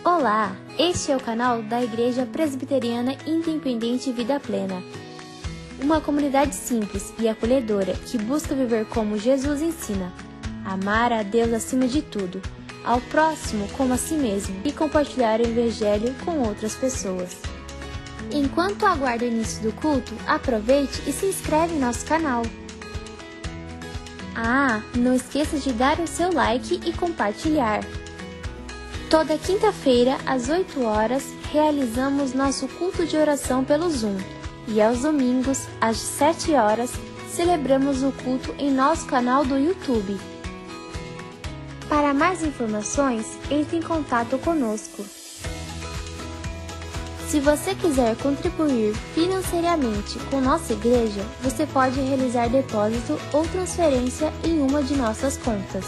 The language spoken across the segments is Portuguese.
Olá, este é o canal da Igreja Presbiteriana Independente Vida Plena. Uma comunidade simples e acolhedora que busca viver como Jesus ensina. Amar a Deus acima de tudo, ao próximo como a si mesmo e compartilhar o Evangelho com outras pessoas. Enquanto aguarda o início do culto, aproveite e se inscreve em nosso canal. Não esqueça de dar o seu like e compartilhar. Toda quinta-feira, às 8 horas, realizamos nosso culto de oração pelo Zoom. E aos domingos, às 7 horas, celebramos o culto em nosso canal do YouTube. Para mais informações, entre em contato conosco. Se você quiser contribuir financeiramente com nossa igreja, você pode realizar depósito ou transferência em uma de nossas contas.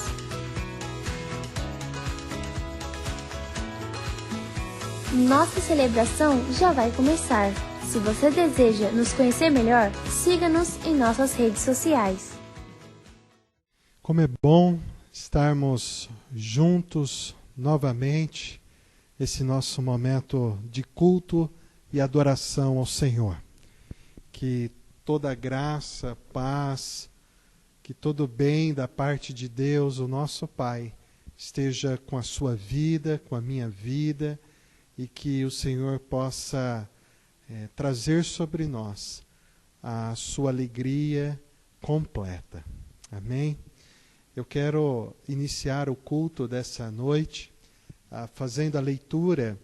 Nossa celebração já vai começar. Se você deseja nos conhecer melhor, siga-nos em nossas redes sociais. Como é bom estarmos juntos novamente, esse nosso momento de culto e adoração ao Senhor. Que toda graça, paz, que todo bem da parte de Deus, o nosso Pai, esteja com a sua vida, com a minha vida, e que o Senhor possa trazer sobre nós a sua alegria completa. Amém? Eu quero iniciar o culto dessa noite fazendo a leitura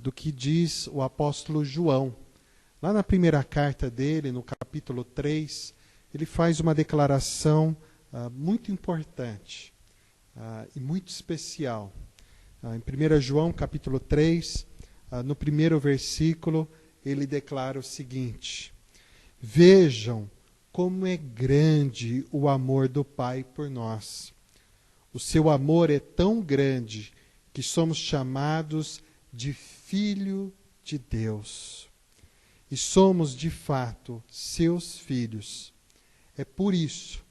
do que diz o apóstolo João. Lá na primeira carta dele, no capítulo 3, ele faz uma declaração muito importante e muito especial. Em 1 João, capítulo 3, no primeiro versículo, ele declara o seguinte: Vejam como é grande o amor do Pai por nós. O seu amor é tão grande que somos chamados de Filho de Deus. E somos, de fato, seus filhos. É por isso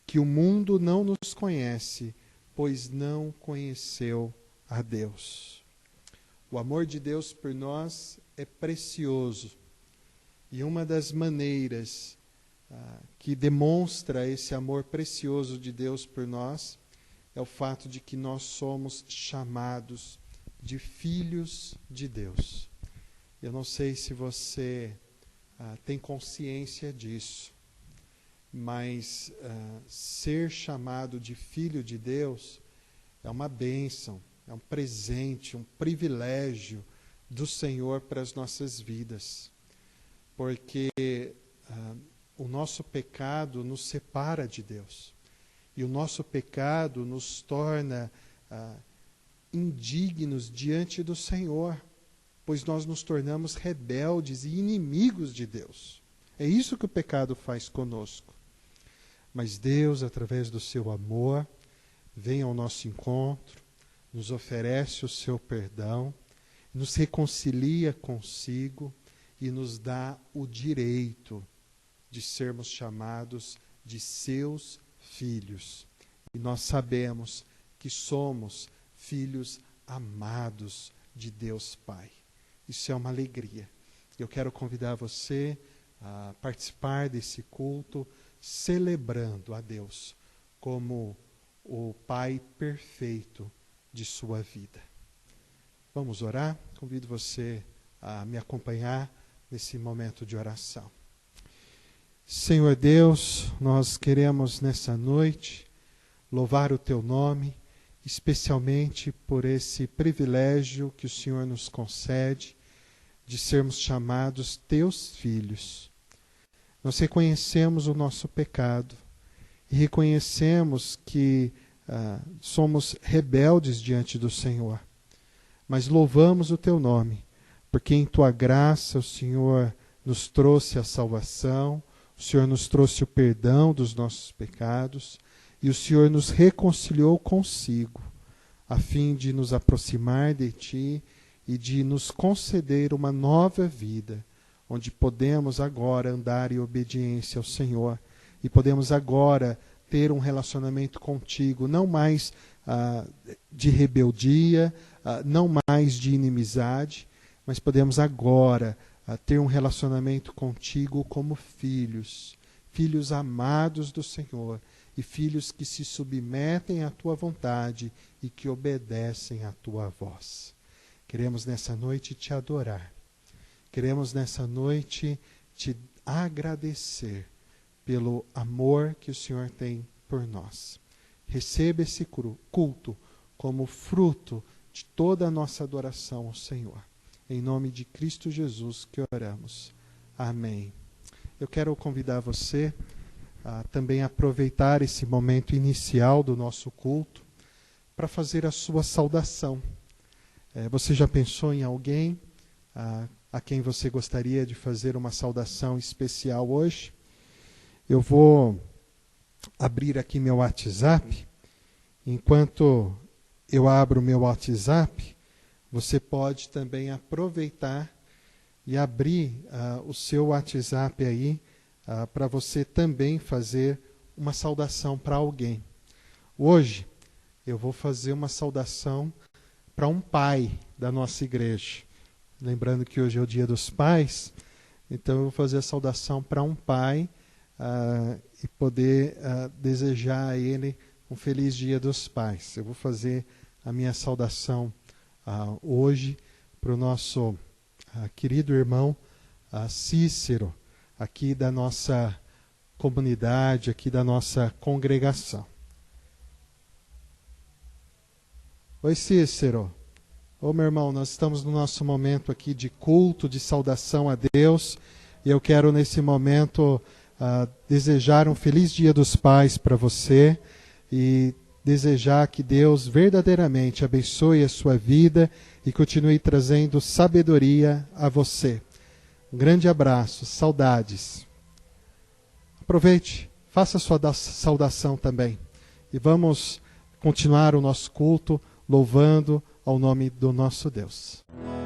que o mundo não nos conhece, pois não conheceu a Deus. O amor de Deus por nós é precioso. E uma das maneiras que demonstra esse amor precioso de Deus por nós é o fato de que nós somos chamados de filhos de Deus. Eu não sei se você tem consciência disso, mas ser chamado de filho de Deus é uma bênção, é um presente, um privilégio do Senhor para as nossas vidas. Porque o nosso pecado nos separa de Deus. E o nosso pecado nos torna indignos diante do Senhor, pois nós nos tornamos rebeldes e inimigos de Deus. É isso que o pecado faz conosco. Mas Deus, através do seu amor, vem ao nosso encontro, nos oferece o seu perdão, nos reconcilia consigo e nos dá o direito de sermos chamados de seus filhos. E nós sabemos que somos filhos amados de Deus Pai. Isso é uma alegria. Eu quero convidar você a participar desse culto, celebrando a Deus como o Pai perfeito de sua vida. Vamos orar? Convido você a me acompanhar nesse momento de oração. Senhor Deus, nós queremos nessa noite louvar o Teu nome, especialmente por esse privilégio que o Senhor nos concede de sermos chamados Teus filhos. Nós reconhecemos o nosso pecado e reconhecemos que somos rebeldes diante do Senhor. Mas louvamos o Teu nome, porque em Tua graça o Senhor nos trouxe a salvação, o Senhor nos trouxe o perdão dos nossos pecados e o Senhor nos reconciliou consigo, a fim de nos aproximar de Ti e de nos conceder uma nova vida, onde podemos agora andar em obediência ao Senhor e podemos agora ter um relacionamento contigo, não mais de rebeldia, não mais de inimizade, mas podemos agora ter um relacionamento contigo como filhos, filhos amados do Senhor e filhos que se submetem à tua vontade e que obedecem à tua voz. Queremos nessa noite te adorar, queremos nessa noite te agradecer pelo amor que o Senhor tem por nós. Receba esse culto como fruto de toda a nossa adoração ao Senhor. Em nome de Cristo Jesus que oramos. Amém. Eu quero convidar você a também aproveitar esse momento inicial do nosso culto para fazer a sua saudação. Você já pensou em alguém a quem você gostaria de fazer uma saudação especial hoje? Eu vou abrir aqui meu WhatsApp. Enquanto eu abro o meu WhatsApp, você pode também aproveitar e abrir o seu WhatsApp aí para você também fazer uma saudação para alguém. Hoje eu vou fazer uma saudação para um pai da nossa igreja. Lembrando que hoje é o Dia dos Pais, então eu vou fazer a saudação para um pai e poder desejar a ele um feliz Dia dos Pais. Eu vou fazer a minha saudação hoje para o nosso querido irmão Cícero, aqui da nossa comunidade, aqui da nossa congregação. Oi, Cícero. Ô, meu irmão, nós estamos no nosso momento aqui de culto, de saudação a Deus, e eu quero nesse momento desejar um feliz Dia dos Pais para você e desejar que Deus verdadeiramente abençoe a sua vida e continue trazendo sabedoria a você. Um grande abraço, saudades. Aproveite, faça a sua saudação também. E vamos continuar o nosso culto louvando ao nome do nosso Deus. A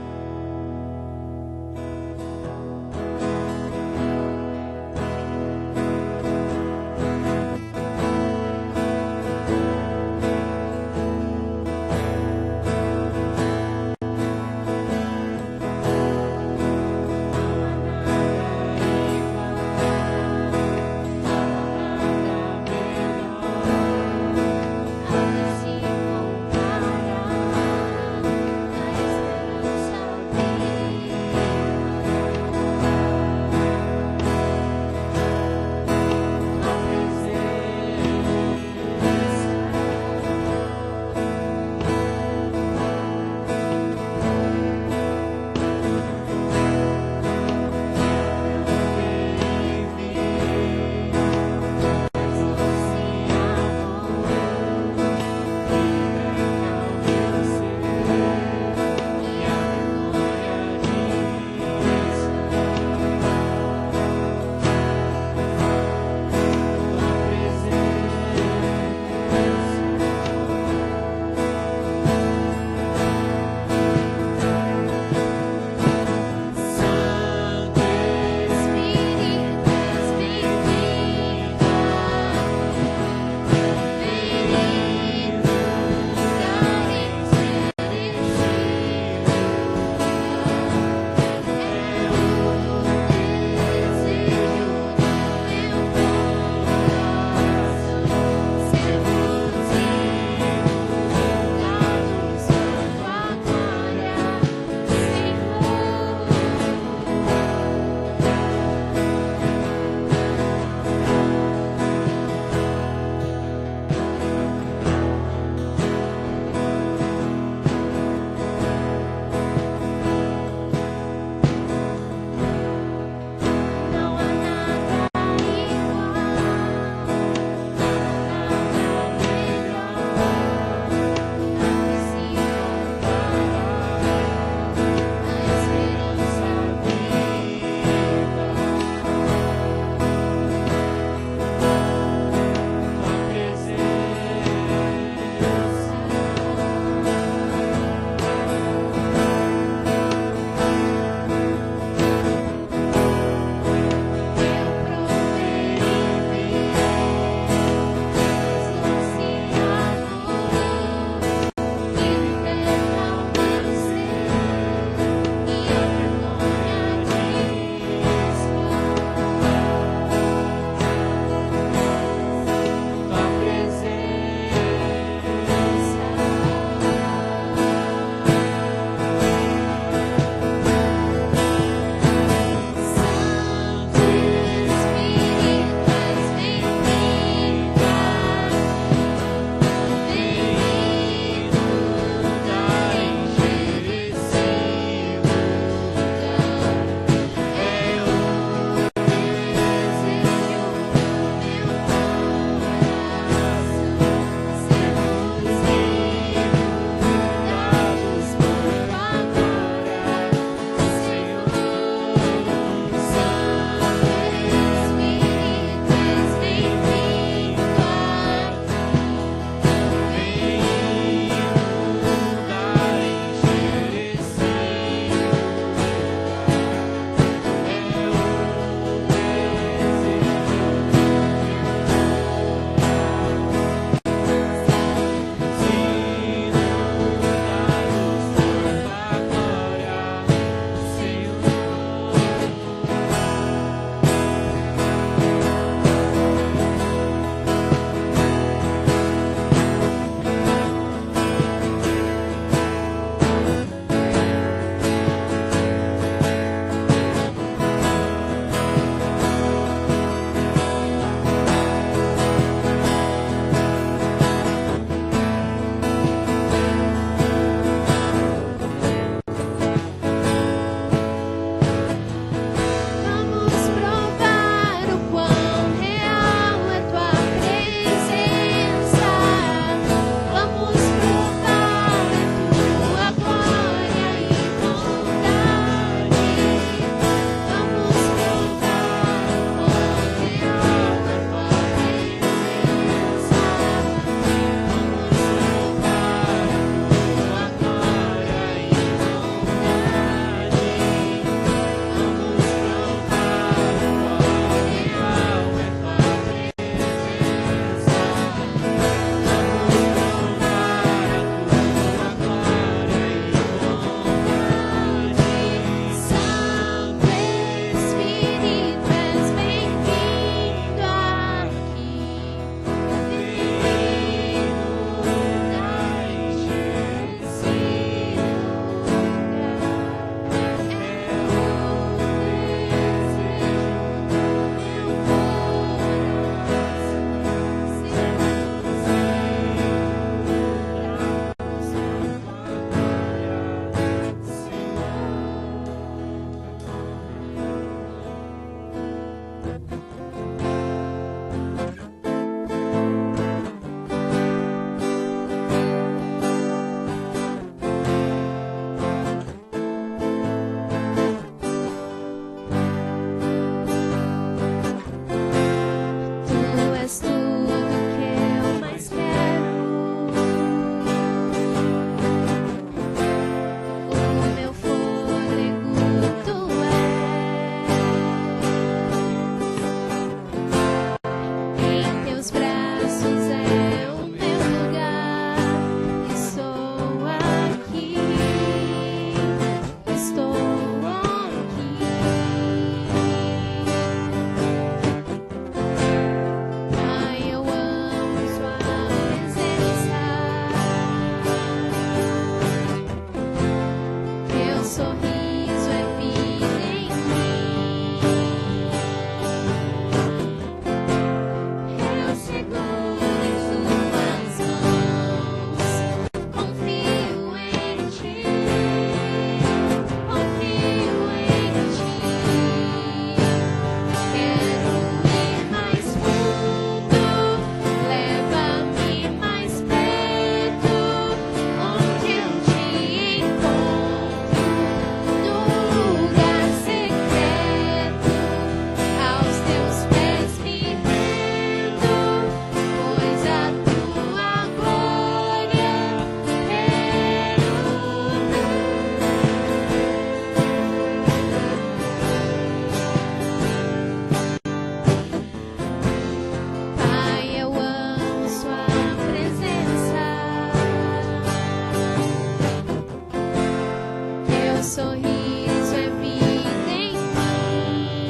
sorriso é vida em mim.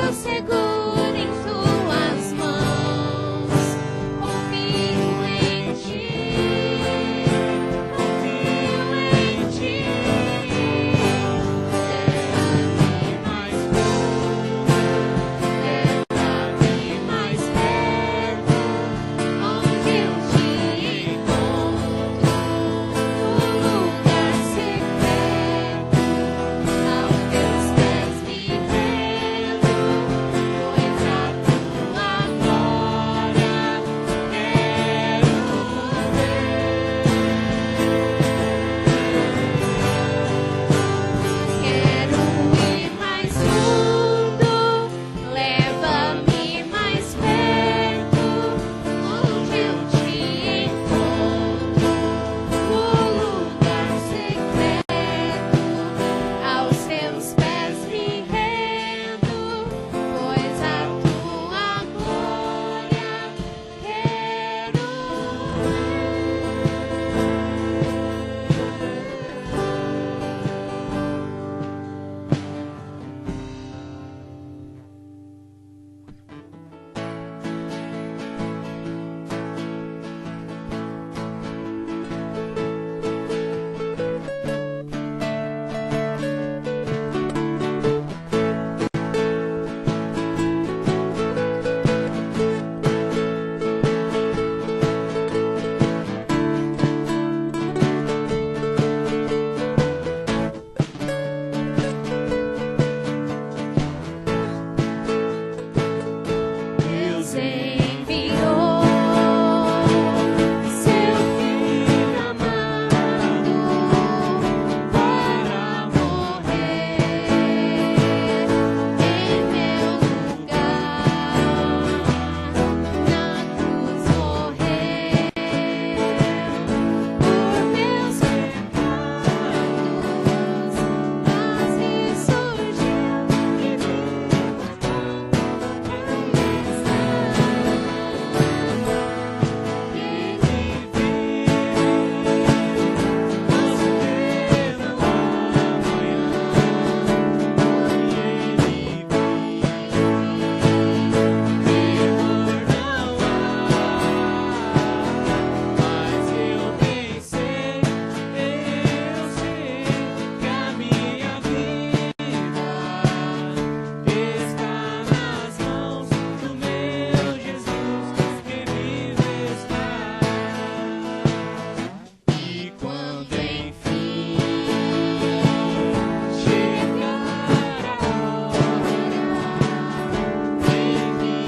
Eu seguro em tuas mãos, confio em ti, confio em ti. Leva-me mais fundo, leva-me mais perto, onde eu te encontro, no lugar secreto, aos teus pés me rendo, pois a tua glória quero ir mais fundo, leva-me mais perto, onde eu te encontro, no lugar secreto, aos teus pés me rendo, pois a tua glória quero ver. Deus enviou seu Filho amado para morrer em meu lugar, na cruz morreu por meus pecados, mas ressurgiu e quando enfim chegar a hora em minha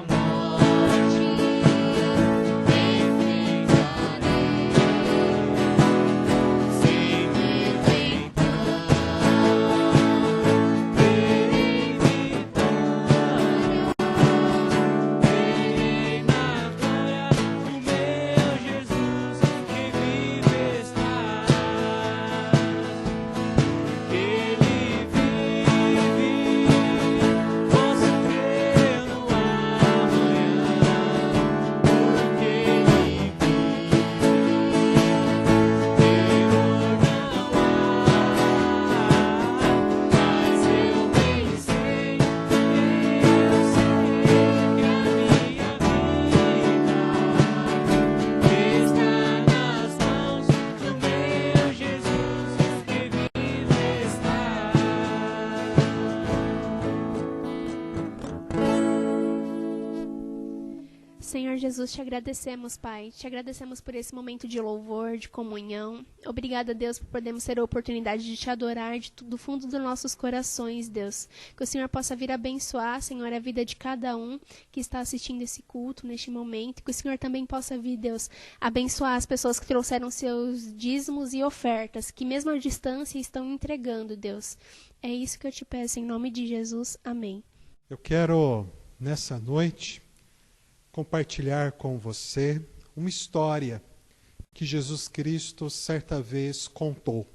morte, enfrentarei sem medo então, terei vitória, verei na glória o meu Jesus que vive estás. Ele vive, posso crer no amanhã, porque Ele vive, terror não há, mas eu bem sei, eu sei que a minha vida está nas mãos do meu Jesus que vive estás. Senhor Jesus, te agradecemos, Pai. Te agradecemos por esse momento de louvor, de comunhão. Obrigada, Deus, por podermos ter a oportunidade de te adorar do fundo dos nossos corações, Deus. Que o Senhor possa vir abençoar, Senhor, a vida de cada um que está assistindo esse culto neste momento. Que o Senhor também possa vir, Deus, abençoar as pessoas que trouxeram seus dízimos e ofertas, que mesmo à distância estão entregando, Deus. É isso que eu te peço, em nome de Jesus. Amém. Eu quero, nessa noite, compartilhar com você uma história que Jesus Cristo certa vez contou.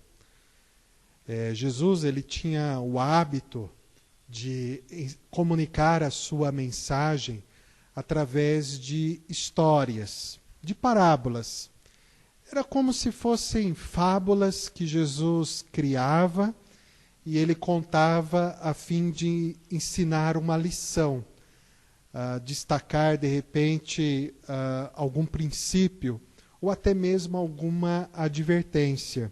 Jesus ele tinha o hábito de comunicar a sua mensagem através de histórias, de parábolas. Era como se fossem fábulas que Jesus criava e ele contava a fim de ensinar uma lição, destacar de repente algum princípio ou até mesmo alguma advertência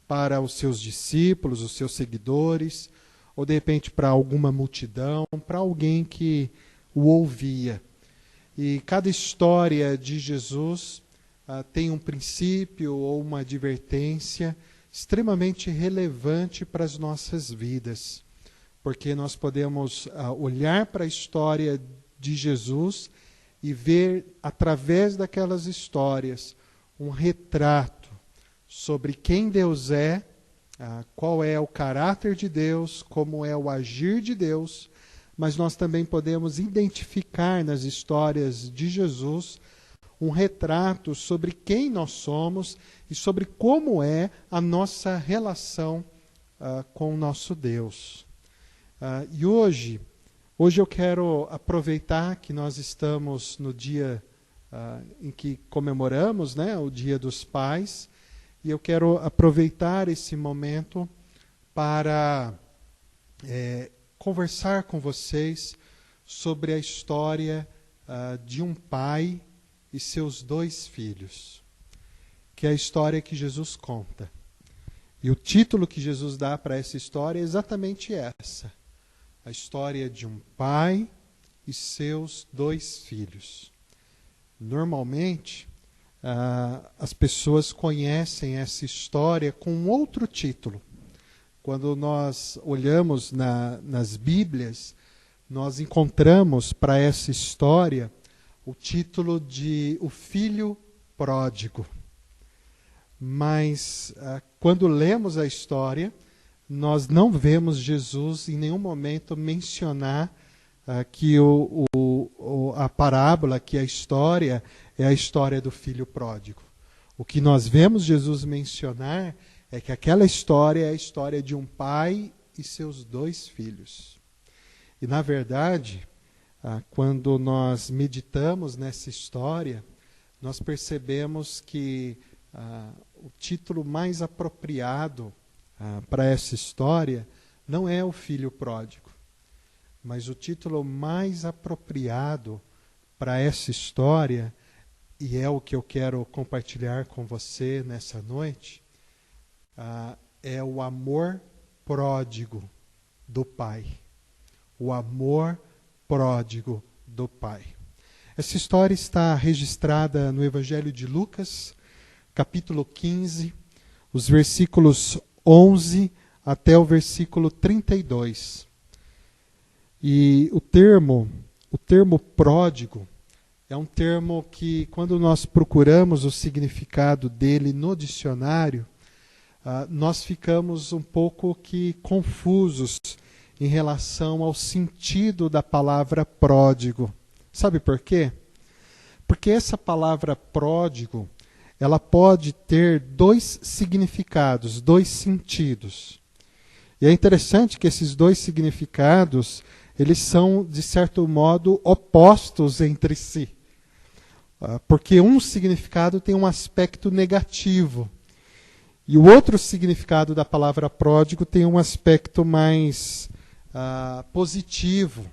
para os seus discípulos, os seus seguidores, ou de repente para alguma multidão, para alguém que o ouvia. E cada história de Jesus tem um princípio ou uma advertência extremamente relevante para as nossas vidas, porque nós podemos olhar para a história de Jesus e ver, através daquelas histórias, um retrato sobre quem Deus é, qual é o caráter de Deus, como é o agir de Deus, mas nós também podemos identificar nas histórias de Jesus um retrato sobre quem nós somos e sobre como é a nossa relação com o nosso Deus. E hoje eu quero aproveitar que nós estamos no dia em que comemoramos, né, o Dia dos Pais, e eu quero aproveitar esse momento para conversar com vocês sobre a história de um pai e seus 2 filhos, que é a história que Jesus conta. E o título que Jesus dá para essa história é exatamente essa: a história de um pai e seus 2 filhos. Normalmente, as pessoas conhecem essa história com um outro título. Quando nós olhamos nas Bíblias, nós encontramos para essa história o título de O Filho Pródigo. Mas, quando lemos a história, nós não vemos Jesus em nenhum momento mencionar que a parábola, que a história, é a história do filho pródigo. O que nós vemos Jesus mencionar é que aquela história é a história de um pai e seus 2 filhos. E, na verdade, quando nós meditamos nessa história, nós percebemos que o título mais apropriado para essa história não é o filho pródigo, mas o título mais apropriado para essa história, e é o que eu quero compartilhar com você nessa noite, é o amor pródigo do Pai. O amor pródigo do Pai. Essa história está registrada no Evangelho de Lucas, capítulo 15, os versículos 11 até o versículo 32. E o termo pródigo é um termo que, quando nós procuramos o significado dele no dicionário, nós ficamos um pouco confusos em relação ao sentido da palavra pródigo. Sabe por quê? Porque essa palavra pródigo, ela pode ter 2 significados, 2 sentidos. E é interessante que esses 2 significados, eles são, de certo modo, opostos entre si. Porque um significado tem um aspecto negativo. E o outro significado da palavra pródigo tem um aspecto mais positivo,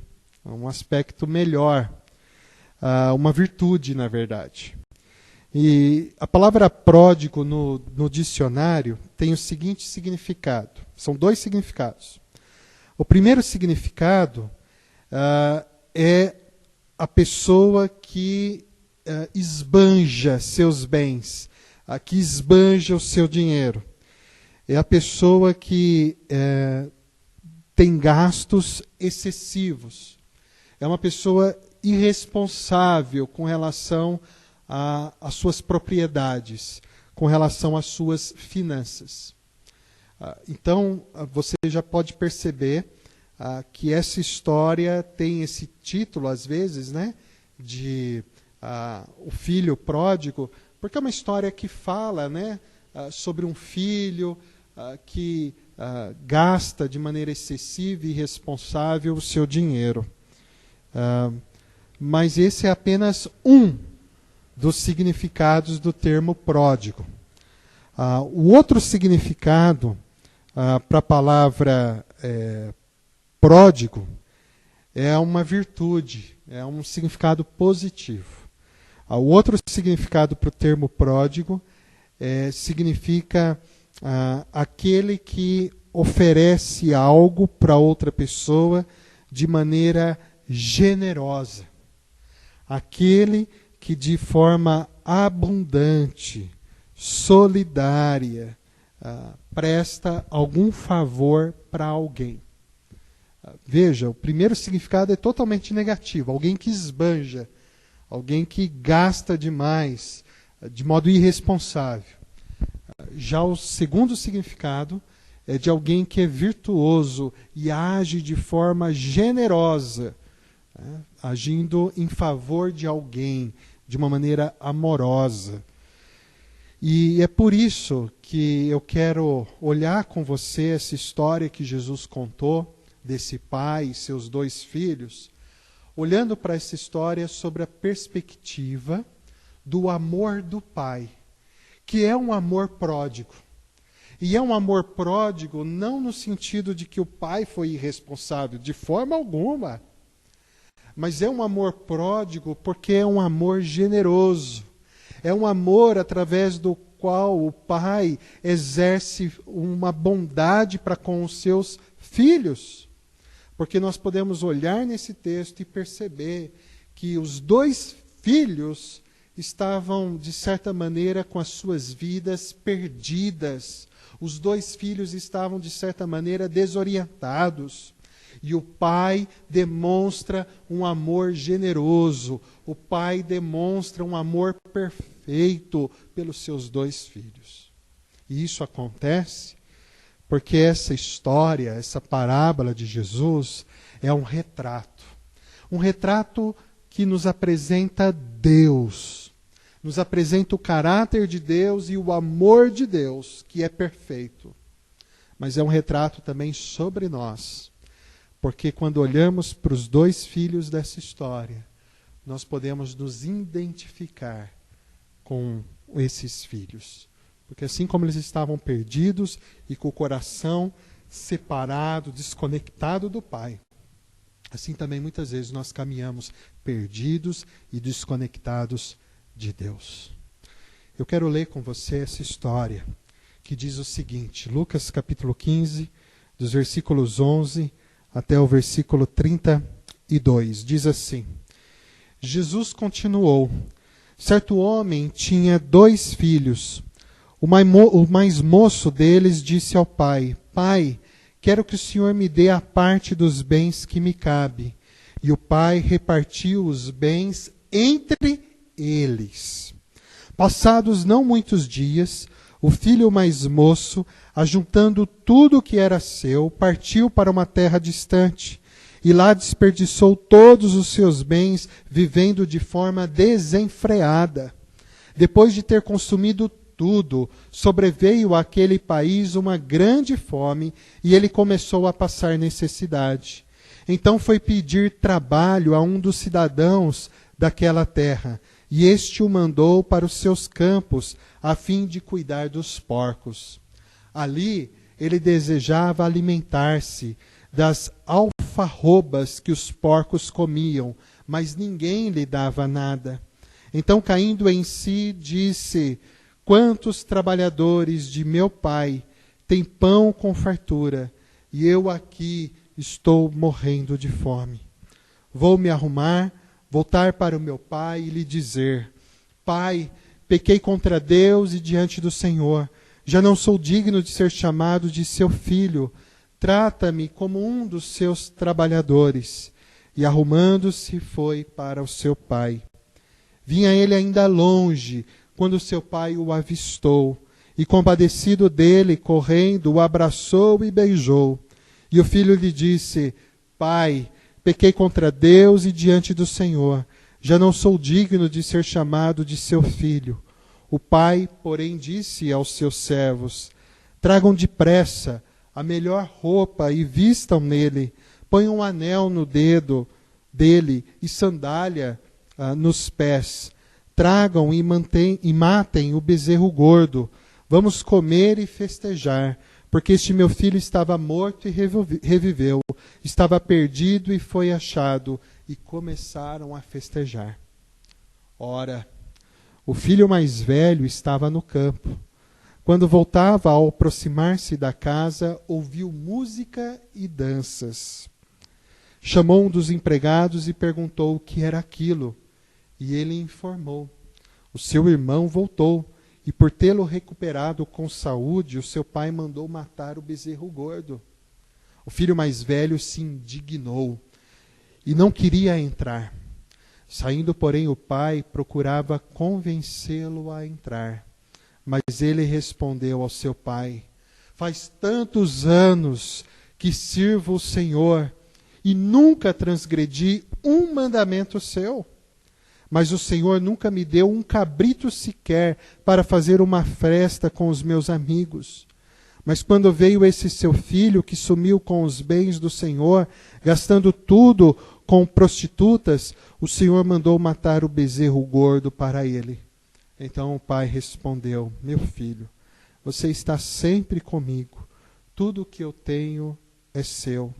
um aspecto melhor, uma virtude, na verdade. E a palavra pródigo no dicionário tem o seguinte significado. São 2 significados. O primeiro significado é a pessoa que esbanja seus bens, que esbanja o seu dinheiro. É a pessoa que tem gastos excessivos. É uma pessoa irresponsável com relação às suas propriedades, com relação às suas finanças. Então, você já pode perceber que essa história tem esse título, às vezes, né, de o filho pródigo, porque é uma história que fala, né, sobre um filho que gasta de maneira excessiva e irresponsável o seu dinheiro. Mas esse é apenas um dos significados do termo pródigo. O outro significado para a palavra pródigo é uma virtude, é um significado positivo. O outro significado para o termo pródigo significa aquele que oferece algo para outra pessoa de maneira generosa. Aquele que de forma abundante, solidária, presta algum favor para alguém. Veja, o primeiro significado é totalmente negativo. Alguém que esbanja, alguém que gasta demais, de modo irresponsável. Já o segundo significado é de alguém que é virtuoso e age de forma generosa, agindo em favor de alguém, de uma maneira amorosa. E é por isso que eu quero olhar com você essa história que Jesus contou, desse pai e seus 2 filhos, olhando para essa história sobre a perspectiva do amor do pai, que é um amor pródigo. E é um amor pródigo não no sentido de que o pai foi irresponsável, de forma alguma. Mas é um amor pródigo porque é um amor generoso. É um amor através do qual o pai exerce uma bondade para com os seus filhos. Porque nós podemos olhar nesse texto e perceber que os 2 filhos estavam, de certa maneira, com as suas vidas perdidas. Os 2 filhos estavam, de certa maneira, desorientados. E o pai demonstra um amor generoso. O pai demonstra um amor perfeito pelos seus 2 filhos. E isso acontece porque essa história, essa parábola de Jesus é um retrato. Um retrato que nos apresenta Deus. Nos apresenta o caráter de Deus e o amor de Deus, que é perfeito. Mas é um retrato também sobre nós. Porque quando olhamos para os 2 filhos dessa história, nós podemos nos identificar com esses filhos. Porque assim como eles estavam perdidos e com o coração separado, desconectado do Pai, assim também muitas vezes nós caminhamos perdidos e desconectados de Deus. Eu quero ler com você essa história que diz o seguinte, Lucas capítulo 15, dos versículos 11 até o versículo 32, diz assim: Jesus continuou, certo homem tinha 2 filhos. O mais moço deles disse ao pai, Pai, quero que o Senhor me dê a parte dos bens que me cabe. E o pai repartiu os bens entre eles. Passados não muitos dias, o filho mais moço, ajuntando tudo o que era seu, partiu para uma terra distante, e lá desperdiçou todos os seus bens, vivendo de forma desenfreada. Depois de ter consumido tudo, sobreveio àquele país uma grande fome, e ele começou a passar necessidade. Então foi pedir trabalho a um dos cidadãos daquela terra, e este o mandou para os seus campos, a fim de cuidar dos porcos. Ali ele desejava alimentar-se das alfarrobas que os porcos comiam, mas ninguém lhe dava nada. Então, caindo em si, disse: Quantos trabalhadores de meu pai têm pão com fartura, e eu aqui estou morrendo de fome. Vou me arrumar, voltar para o meu pai e lhe dizer: Pai, pequei contra Deus e diante do Senhor. Já não sou digno de ser chamado de seu filho. Trata-me como um dos seus trabalhadores. E arrumando-se, foi para o seu pai. Vinha ele ainda longe, quando seu pai o avistou, e compadecido dele, correndo, o abraçou e beijou. E o filho lhe disse: Pai, pequei contra Deus e diante do Senhor. Já não sou digno de ser chamado de seu filho. O pai, porém, disse aos seus servos: Tragam depressa a melhor roupa e vistam nele. Ponham um anel no dedo dele e sandália nos pés. Tragam e matem o bezerro gordo. Vamos comer e festejar, porque este meu filho estava morto e reviveu, estava perdido e foi achado. E começaram a festejar. Ora, o filho mais velho estava no campo. Quando voltava, ao aproximar-se da casa, ouviu música e danças. Chamou um dos empregados e perguntou o que era aquilo. E ele informou. O seu irmão voltou, e por tê-lo recuperado com saúde, o seu pai mandou matar o bezerro gordo. O filho mais velho se indignou e não queria entrar. Saindo, porém, o pai procurava convencê-lo a entrar. Mas ele respondeu ao seu pai: faz tantos anos que sirvo o Senhor e nunca transgredi um mandamento seu. Mas o Senhor nunca me deu um cabrito sequer para fazer uma festa com os meus amigos. Mas quando veio esse seu filho, que sumiu com os bens do Senhor, gastando tudo com prostitutas, o Senhor mandou matar o bezerro gordo para ele. Então o pai respondeu: meu filho, você está sempre comigo, tudo o que eu tenho é seu.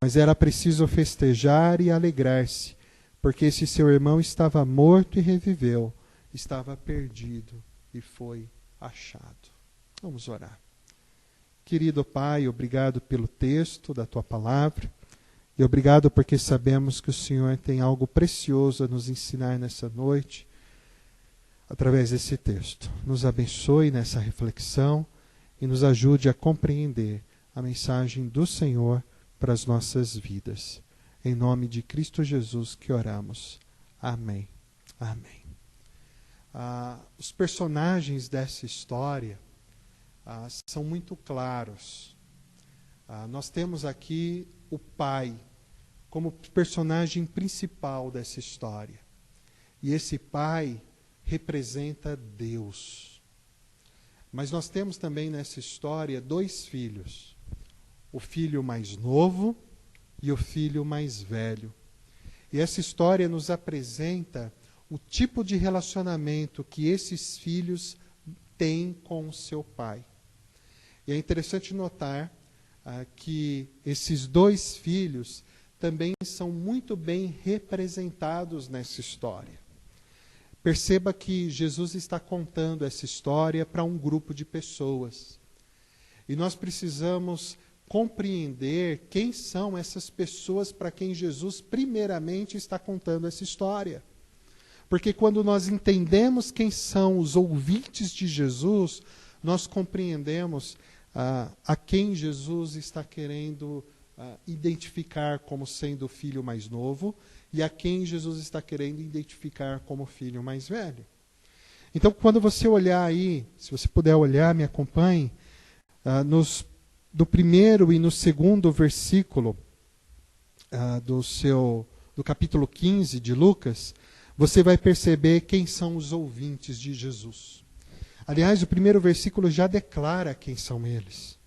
Mas era preciso festejar e alegrar-se, porque esse seu irmão estava morto e reviveu, estava perdido e foi achado. Vamos orar. Querido Pai, obrigado pelo texto da Tua palavra e obrigado porque sabemos que o Senhor tem algo precioso a nos ensinar nessa noite através desse texto. Nos abençoe nessa reflexão e nos ajude a compreender a mensagem do Senhor para as nossas vidas. Em nome de Cristo Jesus que oramos. Amém. Amém. Os personagens dessa história são muito claros. Nós temos aqui o pai como personagem principal dessa história. E esse pai representa Deus. Mas nós temos também nessa história dois filhos. O filho mais novo e o filho mais velho. E essa história nos apresenta o tipo de relacionamento que esses filhos têm com o seu pai. E é interessante notar que esses dois filhos também são muito bem representados nessa história. Perceba que Jesus está contando essa história para um grupo de pessoas. E nós precisamos compreender quem são essas pessoas para quem Jesus primeiramente está contando essa história. Porque quando nós entendemos quem são os ouvintes de Jesus, nós compreendemos a quem Jesus está querendo identificar como sendo o filho mais novo e a quem Jesus está querendo identificar como o filho mais velho. Então, quando você olhar aí, se você puder olhar, me acompanhe, do primeiro e no segundo versículo do capítulo 15 de Lucas, você vai perceber quem são os ouvintes de Jesus. Aliás, o primeiro versículo já declara quem são eles.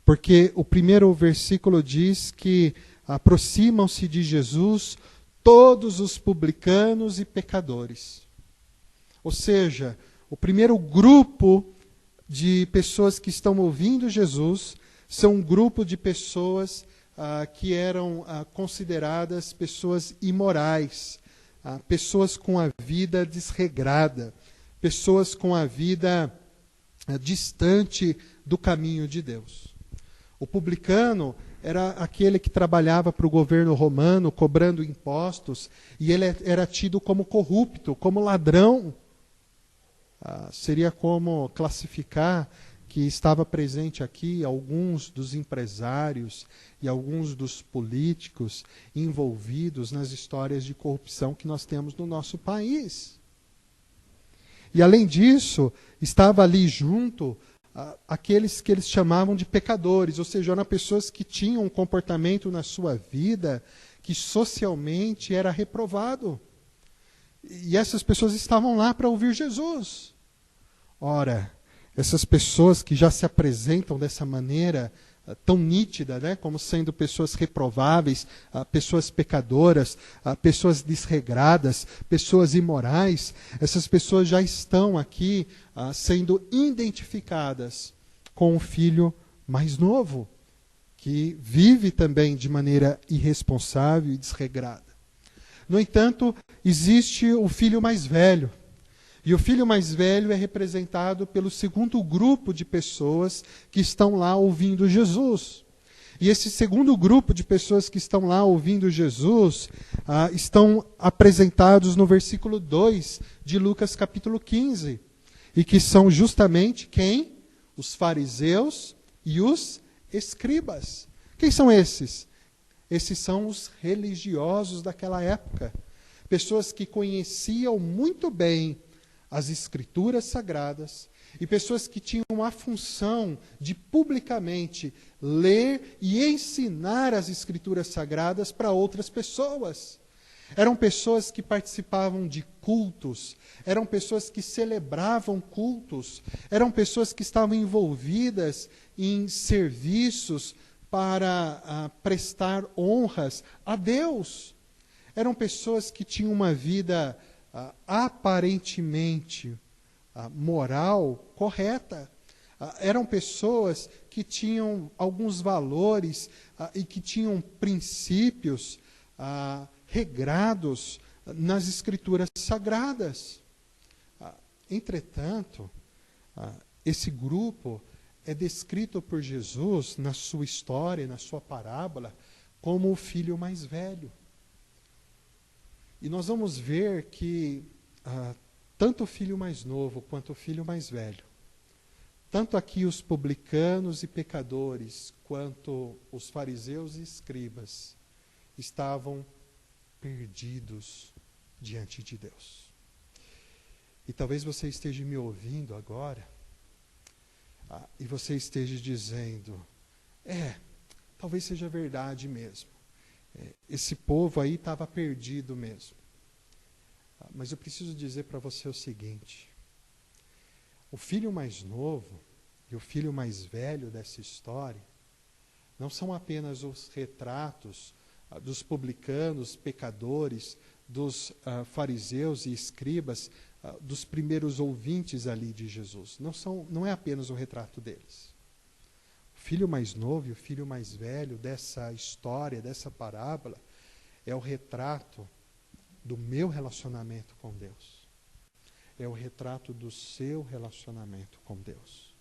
Porque o primeiro versículo diz que aproximam-se de Jesus todos os publicanos e pecadores. Ou seja, o primeiro grupo de pessoas que estão ouvindo Jesus são um grupo de pessoas que eram consideradas pessoas imorais, pessoas com a vida desregrada, pessoas com a vida distante do caminho de Deus. O publicano era aquele que trabalhava para o governo romano, cobrando impostos, e ele era tido como corrupto, como ladrão. Seria como classificar que estava presente aqui alguns dos empresários e alguns dos políticos envolvidos nas histórias de corrupção que nós temos no nosso país. E além disso, estava ali junto aqueles que eles chamavam de pecadores, ou seja, eram pessoas que tinham um comportamento na sua vida que socialmente era reprovado. E essas pessoas estavam lá para ouvir Jesus. Ora, essas pessoas que já se apresentam dessa maneira tão nítida, né, como sendo pessoas reprováveis, pessoas pecadoras, pessoas desregradas, pessoas imorais. Essas pessoas já estão aqui sendo identificadas com o filho mais novo, que vive também de maneira irresponsável e desregrada. No entanto, existe o filho mais velho. E o filho mais velho é representado pelo segundo grupo de pessoas que estão lá ouvindo Jesus. E esse segundo grupo de pessoas que estão lá ouvindo Jesus estão apresentados no versículo 2 de Lucas capítulo 15. E que são justamente quem? Os fariseus e os escribas. Quem são esses? Esses são os religiosos daquela época. Pessoas que conheciam muito bem as Escrituras Sagradas e pessoas que tinham a função de publicamente ler e ensinar as Escrituras Sagradas para outras pessoas. Eram pessoas que participavam de cultos, eram pessoas que celebravam cultos, eram pessoas que estavam envolvidas em serviços para prestar honras a Deus. Eram pessoas que tinham uma vida aparentemente moral correta. Eram pessoas que tinham alguns valores e que tinham princípios regrados nas Escrituras Sagradas. Entretanto, esse grupo é descrito por Jesus na sua história, na sua parábola, como o filho mais velho. E nós vamos ver que tanto o filho mais novo quanto o filho mais velho, tanto aqui os publicanos e pecadores, quanto os fariseus e escribas, estavam perdidos diante de Deus. E talvez você esteja me ouvindo agora, e você esteja dizendo, talvez seja verdade mesmo. Esse povo aí estava perdido mesmo. Mas eu preciso dizer para você o seguinte: o filho mais novo e o filho mais velho dessa história não são apenas os retratos dos publicanos, pecadores, dos fariseus e escribas, dos primeiros ouvintes ali de Jesus. Não é apenas o retrato deles. O filho mais novo e o filho mais velho dessa história, dessa parábola, é o retrato do meu relacionamento com Deus. É o retrato do seu relacionamento com Deus.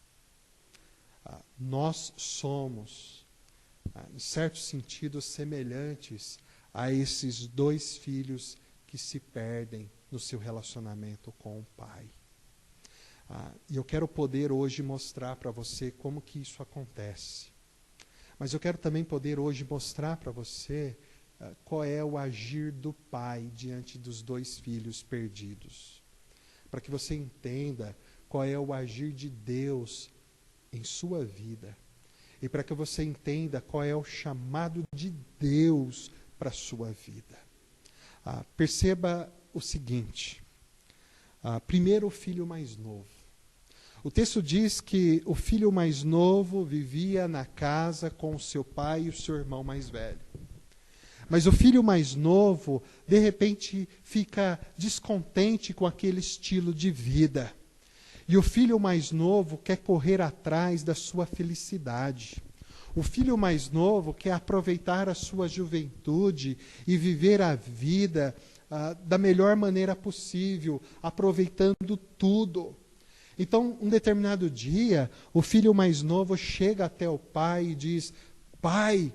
Nós somos, em certo sentido, semelhantes a esses dois filhos que se perdem no seu relacionamento com o Pai. E eu quero poder hoje mostrar para você como que isso acontece. Mas eu quero também poder hoje mostrar para você qual é o agir do Pai diante dos dois filhos perdidos. Para que você entenda qual é o agir de Deus em sua vida. E para que você entenda qual é o chamado de Deus para a sua vida. Perceba o seguinte. Primeiro, o filho mais novo. O texto diz que o filho mais novo vivia na casa com o seu pai e o seu irmão mais velho. Mas o filho mais novo, de repente, fica descontente com aquele estilo de vida. E o filho mais novo quer correr atrás da sua felicidade. O filho mais novo quer aproveitar a sua juventude e viver a vida da melhor maneira possível, aproveitando tudo. Então, um determinado dia, o filho mais novo chega até o pai e diz: Pai,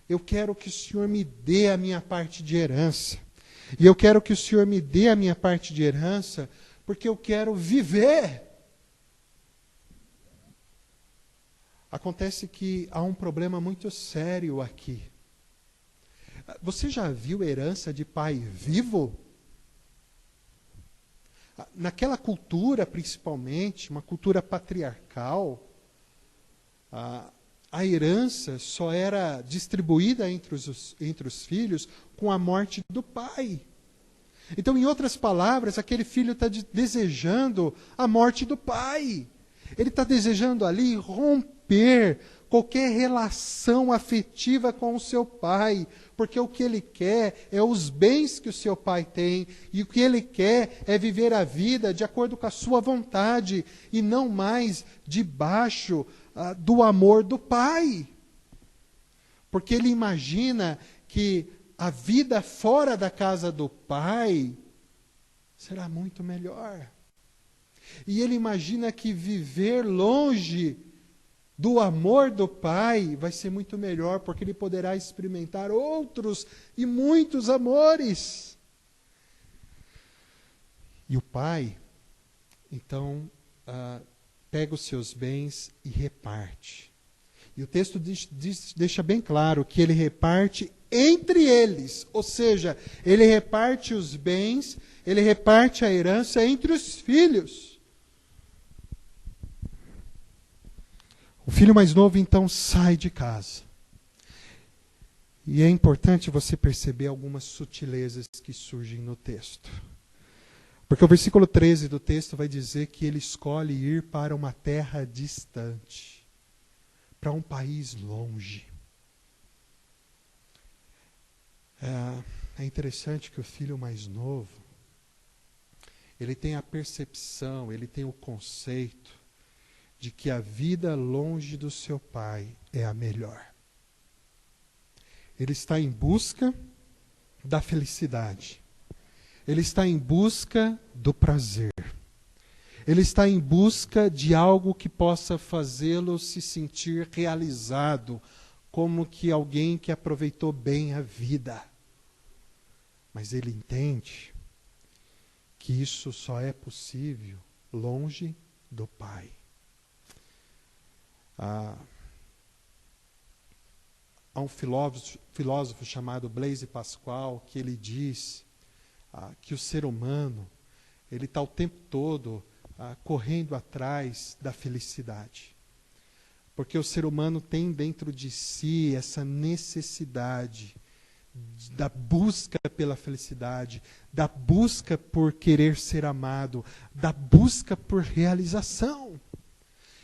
eu quero que o Senhor me dê a minha parte de herança. E eu quero que o Senhor me dê a minha parte de herança, porque eu quero viver. Acontece que há um problema muito sério aqui. Você já viu herança de pai vivo? Naquela cultura, principalmente, uma cultura patriarcal, a herança só era distribuída entre os filhos com a morte do pai. Então, em outras palavras, aquele filho está desejando a morte do pai. Ele está desejando ali romper qualquer relação afetiva com o seu pai, porque o que ele quer é os bens que o seu pai tem, e o que ele quer é viver a vida de acordo com a sua vontade, e não mais debaixo do amor do pai. Porque ele imagina que a vida fora da casa do pai será muito melhor. E ele imagina que viver longe do amor do pai vai ser muito melhor, porque ele poderá experimentar outros e muitos amores. E o pai, então, pega os seus bens e reparte. E o texto deixa bem claro que ele reparte entre eles, ou seja, ele reparte os bens, ele reparte a herança entre os filhos. O filho mais novo, então, sai de casa. E é importante você perceber algumas sutilezas que surgem no texto. Porque o versículo 13 do texto vai dizer que ele escolhe ir para uma terra distante, para um país longe. É interessante que o filho mais novo, ele tem a percepção, ele tem o conceito de que a vida longe do seu pai é a melhor. Ele está em busca da felicidade. Ele está em busca do prazer. Ele está em busca de algo que possa fazê-lo se sentir realizado, como que alguém que aproveitou bem a vida. Mas ele entende que isso só é possível longe do pai. Há um filósofo chamado Blaise Pascal que ele diz que o ser humano ele está o tempo todo correndo atrás da felicidade. Porque o ser humano tem dentro de si essa necessidade da busca pela felicidade, da busca por querer ser amado, da busca por realização.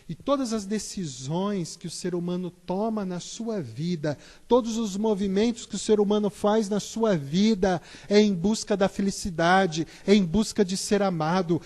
E todas as decisões que o ser humano toma na sua vida, todos os movimentos que o ser humano faz na sua vida, é em busca da felicidade, é em busca de ser amado,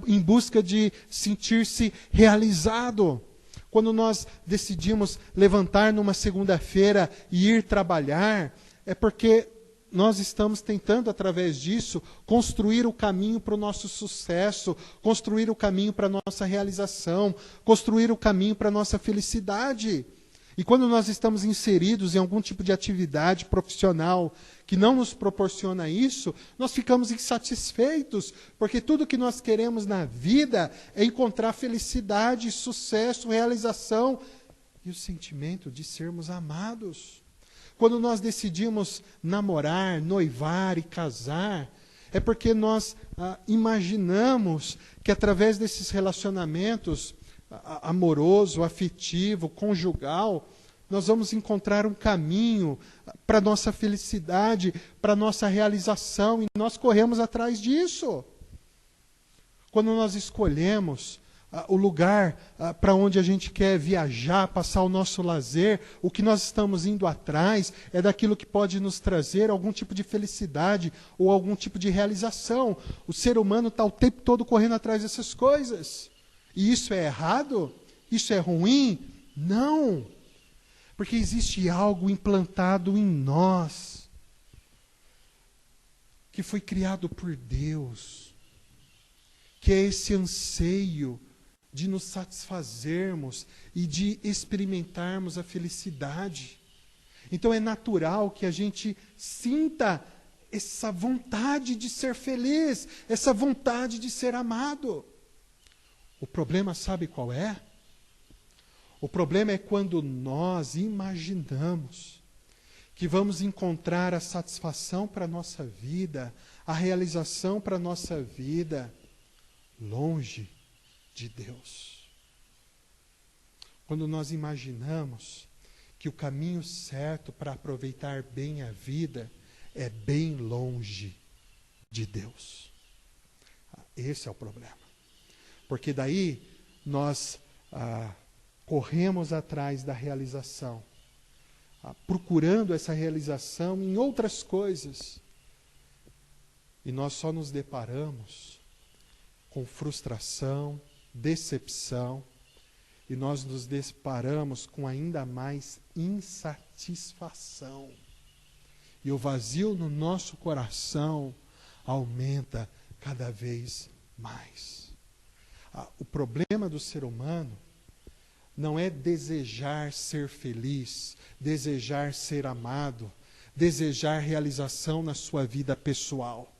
em busca de sentir-se realizado. Quando nós decidimos levantar numa segunda-feira e ir trabalhar, é porque nós estamos tentando, através disso, construir o caminho para o nosso sucesso, construir o caminho para a nossa realização, construir o caminho para a nossa felicidade. E quando nós estamos inseridos em algum tipo de atividade profissional que não nos proporciona isso, nós ficamos insatisfeitos, porque tudo que nós queremos na vida é encontrar felicidade, sucesso, realização e o sentimento de sermos amados. Quando nós decidimos namorar, noivar e casar, é porque nós imaginamos que através desses relacionamentos amoroso, afetivo, conjugal, nós vamos encontrar um caminho para a nossa felicidade, para a nossa realização, e nós corremos atrás disso. Quando nós escolhemos o lugar para onde a gente quer viajar, passar o nosso lazer, o que nós estamos indo atrás é daquilo que pode nos trazer algum tipo de felicidade ou algum tipo de realização. O ser humano está o tempo todo correndo atrás dessas coisas. E isso é errado? Isso é ruim? Não! Porque existe algo implantado em nós, que foi criado por Deus, que é esse anseio de nos satisfazermos e de experimentarmos a felicidade. Então é natural que a gente sinta essa vontade de ser feliz, essa vontade de ser amado. O problema, sabe qual é? O problema é quando nós imaginamos que vamos encontrar a satisfação para a nossa vida, a realização para a nossa vida, longe de Deus. Quando nós imaginamos que o caminho certo para aproveitar bem a vida é bem longe de Deus. Esse é o problema. Porque daí nós corremos atrás da realização, procurando essa realização em outras coisas, e nós só nos deparamos com frustração, decepção, e nós nos deparamos com ainda mais insatisfação. E o vazio no nosso coração aumenta cada vez mais. O problema do ser humano não é desejar ser feliz, desejar ser amado, desejar realização na sua vida pessoal.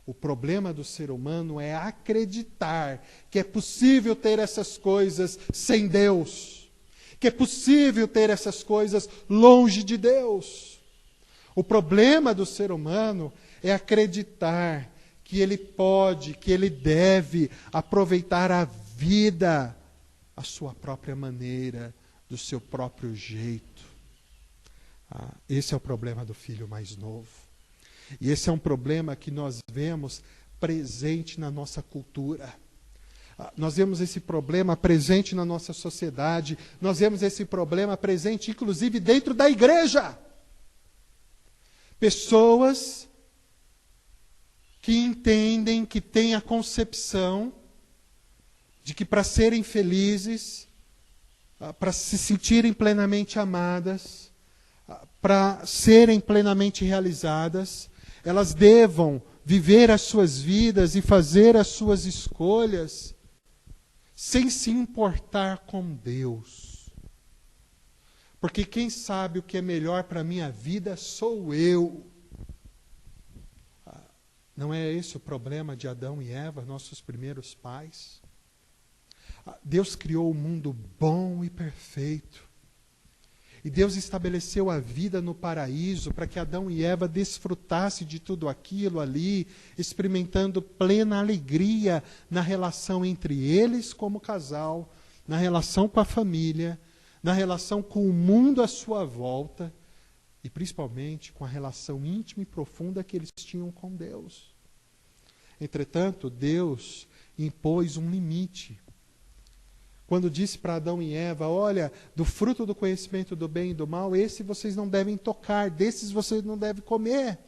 O problema do ser humano é acreditar que é possível ter essas coisas sem Deus, que é possível ter essas coisas longe de Deus. O problema do ser humano é acreditar que ele pode, que ele deve aproveitar a vida à sua própria maneira, do seu próprio jeito. Esse é o problema do filho mais novo. E esse é um problema que nós vemos presente na nossa cultura. Nós vemos esse problema presente na nossa sociedade. Nós vemos esse problema presente, inclusive, dentro da igreja. Pessoas que entendem, que têm a concepção de que para serem felizes, para se sentirem plenamente amadas, para serem plenamente realizadas, elas devam viver as suas vidas e fazer as suas escolhas sem se importar com Deus. Porque quem sabe o que é melhor para a minha vida sou eu. Não é esse o problema de Adão e Eva, nossos primeiros pais? Deus criou um mundo bom e perfeito. E Deus estabeleceu a vida no paraíso para que Adão e Eva desfrutassem de tudo aquilo ali, experimentando plena alegria na relação entre eles como casal, na relação com a família, na relação com o mundo à sua volta e principalmente com a relação íntima e profunda que eles tinham com Deus. Entretanto, Deus impôs um limite. Quando disse para Adão e Eva, olha, do fruto do conhecimento do bem e do mal, esse vocês não devem tocar, desses vocês não devem comer.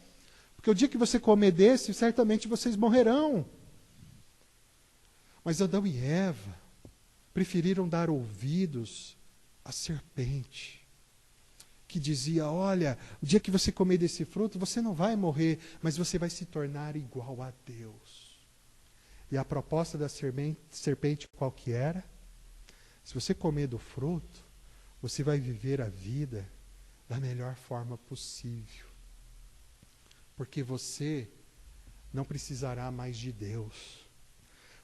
Porque o dia que você comer desse, certamente vocês morrerão. Mas Adão e Eva preferiram dar ouvidos à serpente, que dizia, olha, o dia que você comer desse fruto, você não vai morrer, mas você vai se tornar igual a Deus. E a proposta da serpente qual que era? Se você comer do fruto, você vai viver a vida da melhor forma possível. Porque você não precisará mais de Deus.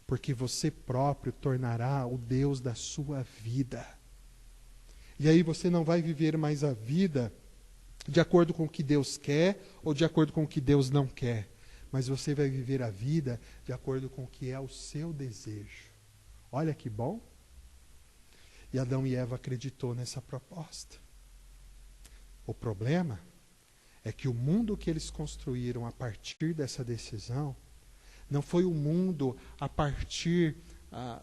Porque você próprio tornará o Deus da sua vida. E aí você não vai viver mais a vida de acordo com o que Deus quer ou de acordo com o que Deus não quer. Mas você vai viver a vida de acordo com o que é o seu desejo. Olha que bom. E Adão e Eva acreditou nessa proposta. O problema é que o mundo que eles construíram a partir dessa decisão não foi o mundo a partir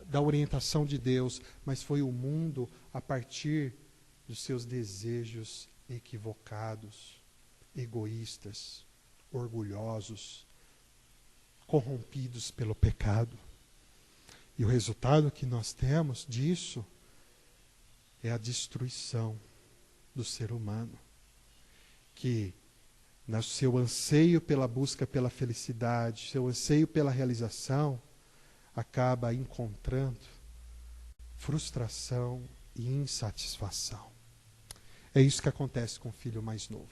da orientação de Deus, mas foi o mundo a partir dos seus desejos equivocados, egoístas, orgulhosos, corrompidos pelo pecado. E o resultado que nós temos disso é a destruição do ser humano, que no seu anseio pela busca pela felicidade, seu anseio pela realização, acaba encontrando frustração e insatisfação. É isso que acontece com o filho mais novo.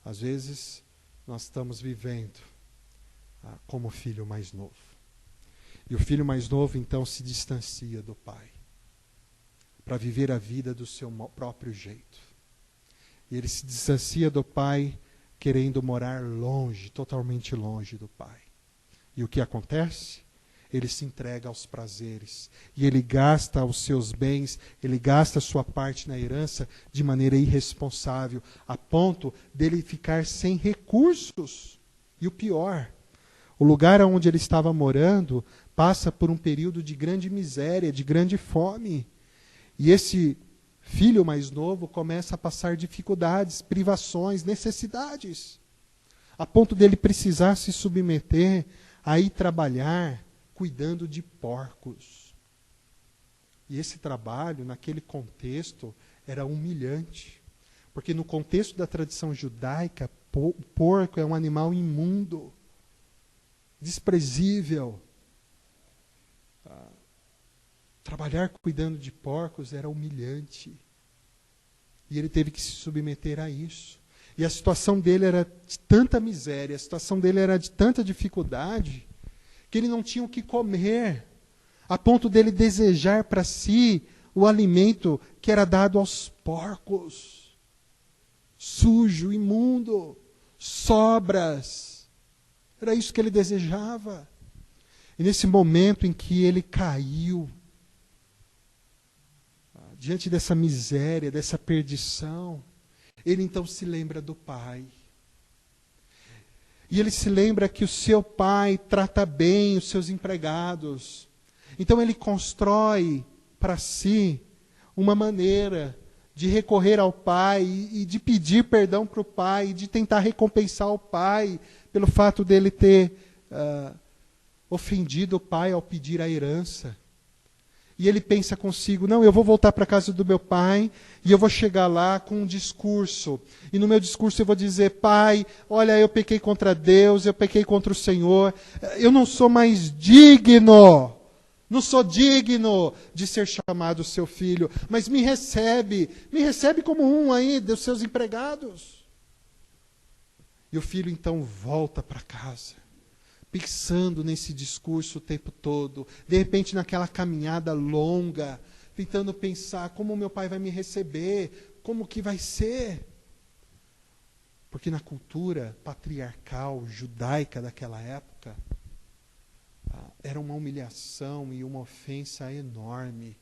Às vezes, nós estamos vivendo como o filho mais novo. E o filho mais novo, então, se distancia do pai, para viver a vida do seu próprio jeito. E ele se distancia do pai, querendo morar longe, totalmente longe do pai. E o que acontece? Ele se entrega aos prazeres. E ele gasta os seus bens, ele gasta a sua parte na herança de maneira irresponsável, a ponto dele ficar sem recursos. E o pior, o lugar onde ele estava morando passa por um período de grande miséria, de grande fome. E esse filho mais novo começa a passar dificuldades, privações, necessidades, a ponto dele precisar se submeter a ir trabalhar cuidando de porcos. E esse trabalho, naquele contexto, era humilhante. Porque no contexto da tradição judaica, o porco é um animal imundo, desprezível. Trabalhar cuidando de porcos era humilhante. E ele teve que se submeter a isso. E a situação dele era de tanta miséria, a situação dele era de tanta dificuldade, que ele não tinha o que comer, a ponto dele desejar para si o alimento que era dado aos porcos. Sujo, imundo, sobras. Era isso que ele desejava. E nesse momento em que ele caiu, diante dessa miséria, dessa perdição, ele então se lembra do pai. E ele se lembra que o seu pai trata bem os seus empregados. Então ele constrói para si uma maneira de recorrer ao pai e de pedir perdão para o pai, de tentar recompensar o pai pelo fato dele ter ofendido o pai ao pedir a herança. E ele pensa consigo, não, eu vou voltar para a casa do meu pai e eu vou chegar lá com um discurso. E no meu discurso eu vou dizer, pai, olha, eu pequei contra Deus, eu pequei contra o Senhor, eu não sou mais digno, não sou digno de ser chamado seu filho, mas me recebe como um aí dos seus empregados. E o filho então volta para casa, pensando nesse discurso o tempo todo, de repente naquela caminhada longa, tentando pensar como meu pai vai me receber, como que vai ser. Porque na cultura patriarcal, judaica daquela época, era uma humilhação e uma ofensa enorme.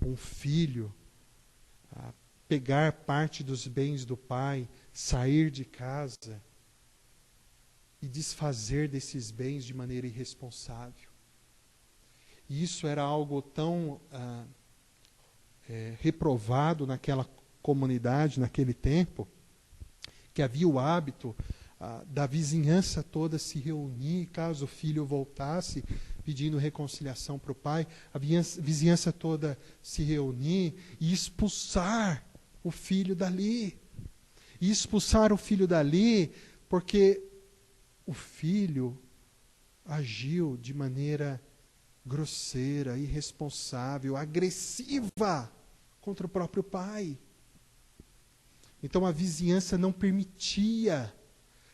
Um filho pegar parte dos bens do pai, sair de casa e desfazer desses bens de maneira irresponsável. E isso era algo tão reprovado naquela comunidade, naquele tempo, que havia o hábito da vizinhança toda se reunir, caso o filho voltasse pedindo reconciliação para o pai, a vizinhança toda se reunir e expulsar o filho dali. E expulsar o filho dali porque o filho agiu de maneira grosseira, irresponsável, agressiva contra o próprio pai. Então a vizinhança não permitia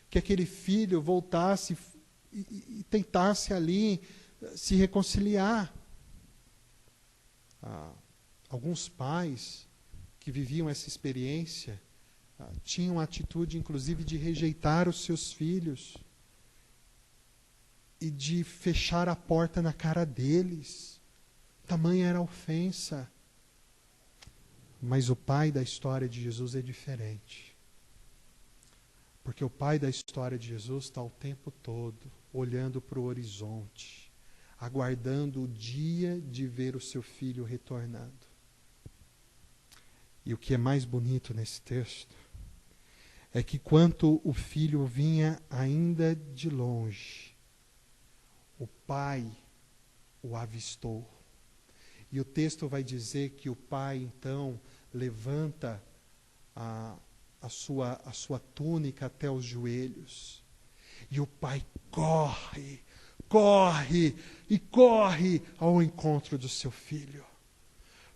que aquele filho voltasse e tentasse ali se reconciliar. Alguns pais que viviam essa experiência tinham a atitude, inclusive, de rejeitar os seus filhos e de fechar a porta na cara deles. Tamanha era a ofensa. Mas o pai da história de Jesus é diferente. Porque o pai da história de Jesus está o tempo todo olhando para o horizonte, aguardando o dia de ver o seu filho retornando. E o que é mais bonito nesse texto é que quando o filho vinha ainda de longe, o pai o avistou. E o texto vai dizer que o pai, então, levanta a sua túnica até os joelhos. E o pai corre ao encontro do seu filho.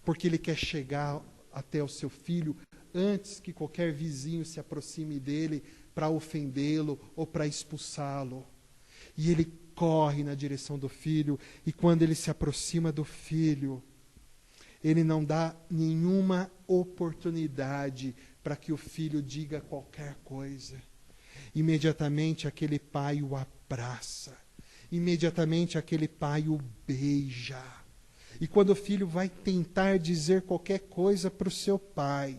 Porque ele quer chegar até o seu filho antes que qualquer vizinho se aproxime dele para ofendê-lo ou para expulsá-lo. E ele corre na direção do filho, e quando ele se aproxima do filho, ele não dá nenhuma oportunidade para que o filho diga qualquer coisa. Imediatamente aquele pai o abraça, imediatamente aquele pai o beija. E quando o filho vai tentar dizer qualquer coisa para o seu pai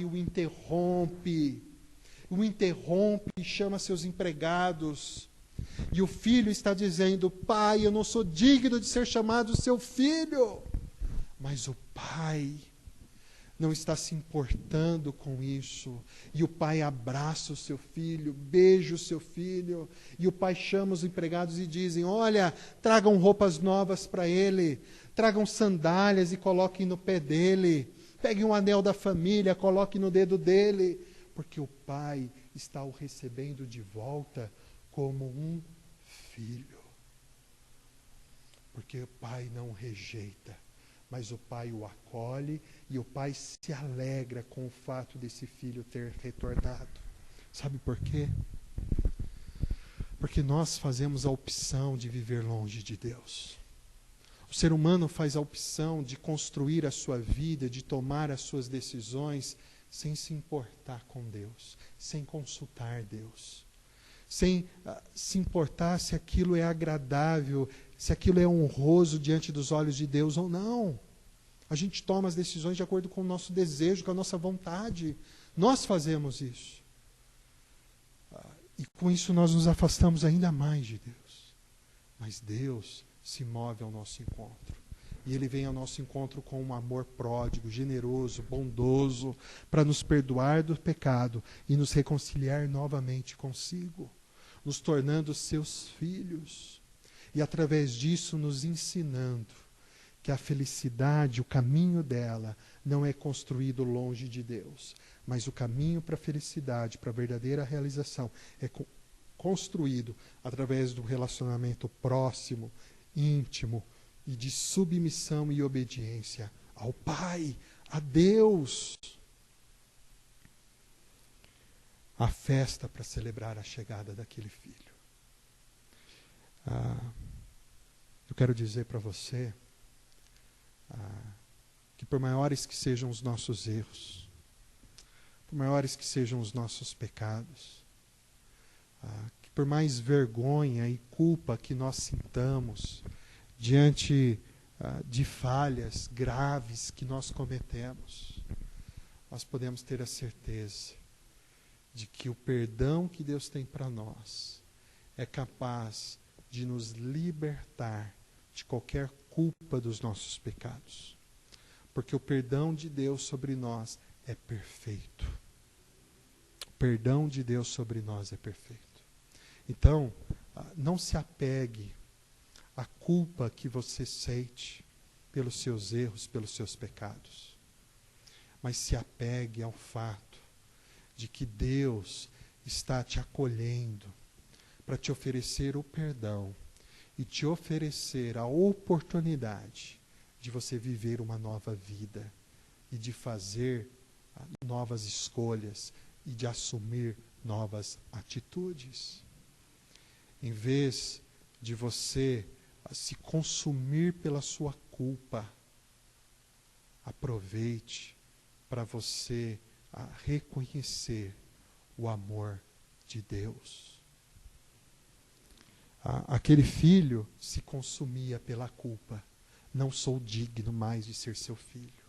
o interrompe e chama seus empregados. E o filho está dizendo: pai, eu não sou digno de ser chamado seu filho. Mas o pai não está se importando com isso. E o pai abraça o seu filho, beija o seu filho. E o pai chama os empregados e dizem: olha, tragam roupas novas para ele. Tragam sandálias e coloquem no pé dele. Peguem um anel da família, coloquem no dedo dele. Porque o pai está o recebendo de volta como um filho. Porque o pai não o rejeita, mas o pai o acolhe e o pai se alegra com o fato desse filho ter retornado. Sabe por quê? Porque nós fazemos a opção de viver longe de Deus. O ser humano faz a opção de construir a sua vida, de tomar as suas decisões sem se importar com Deus, sem consultar Deus, sem se importar se aquilo é agradável, se aquilo é honroso diante dos olhos de Deus ou não. A gente toma as decisões de acordo com o nosso desejo, com a nossa vontade. Nós fazemos isso. E com isso nós nos afastamos ainda mais de Deus. Mas Deus se move ao nosso encontro. E Ele vem ao nosso encontro com um amor pródigo, generoso, bondoso, para nos perdoar do pecado e nos reconciliar novamente consigo, nos tornando seus filhos. E através disso nos ensinando que a felicidade, o caminho dela, não é construído longe de Deus, mas o caminho para a felicidade, para a verdadeira realização, é construído através do relacionamento próximo, íntimo e de submissão e obediência ao Pai, a Deus. A festa para celebrar a chegada daquele filho. Eu quero dizer para você que por maiores que sejam os nossos erros, por maiores que sejam os nossos pecados, que por mais vergonha e culpa que nós sintamos diante de falhas graves que nós cometemos, nós podemos ter a certeza de que o perdão que Deus tem para nós é capaz de nos libertar de qualquer culpa dos nossos pecados. Porque o perdão de Deus sobre nós é perfeito. O perdão de Deus sobre nós é perfeito. Então, não se apegue à culpa que você sente pelos seus erros, pelos seus pecados. Mas se apegue ao fato de que Deus está te acolhendo para te oferecer o perdão e te oferecer a oportunidade de você viver uma nova vida e de fazer novas escolhas e de assumir novas atitudes. Em vez de você se consumir pela sua culpa, aproveite para você reconhecer o amor de Deus. Aquele filho se consumia pela culpa. Não sou digno mais de ser seu filho.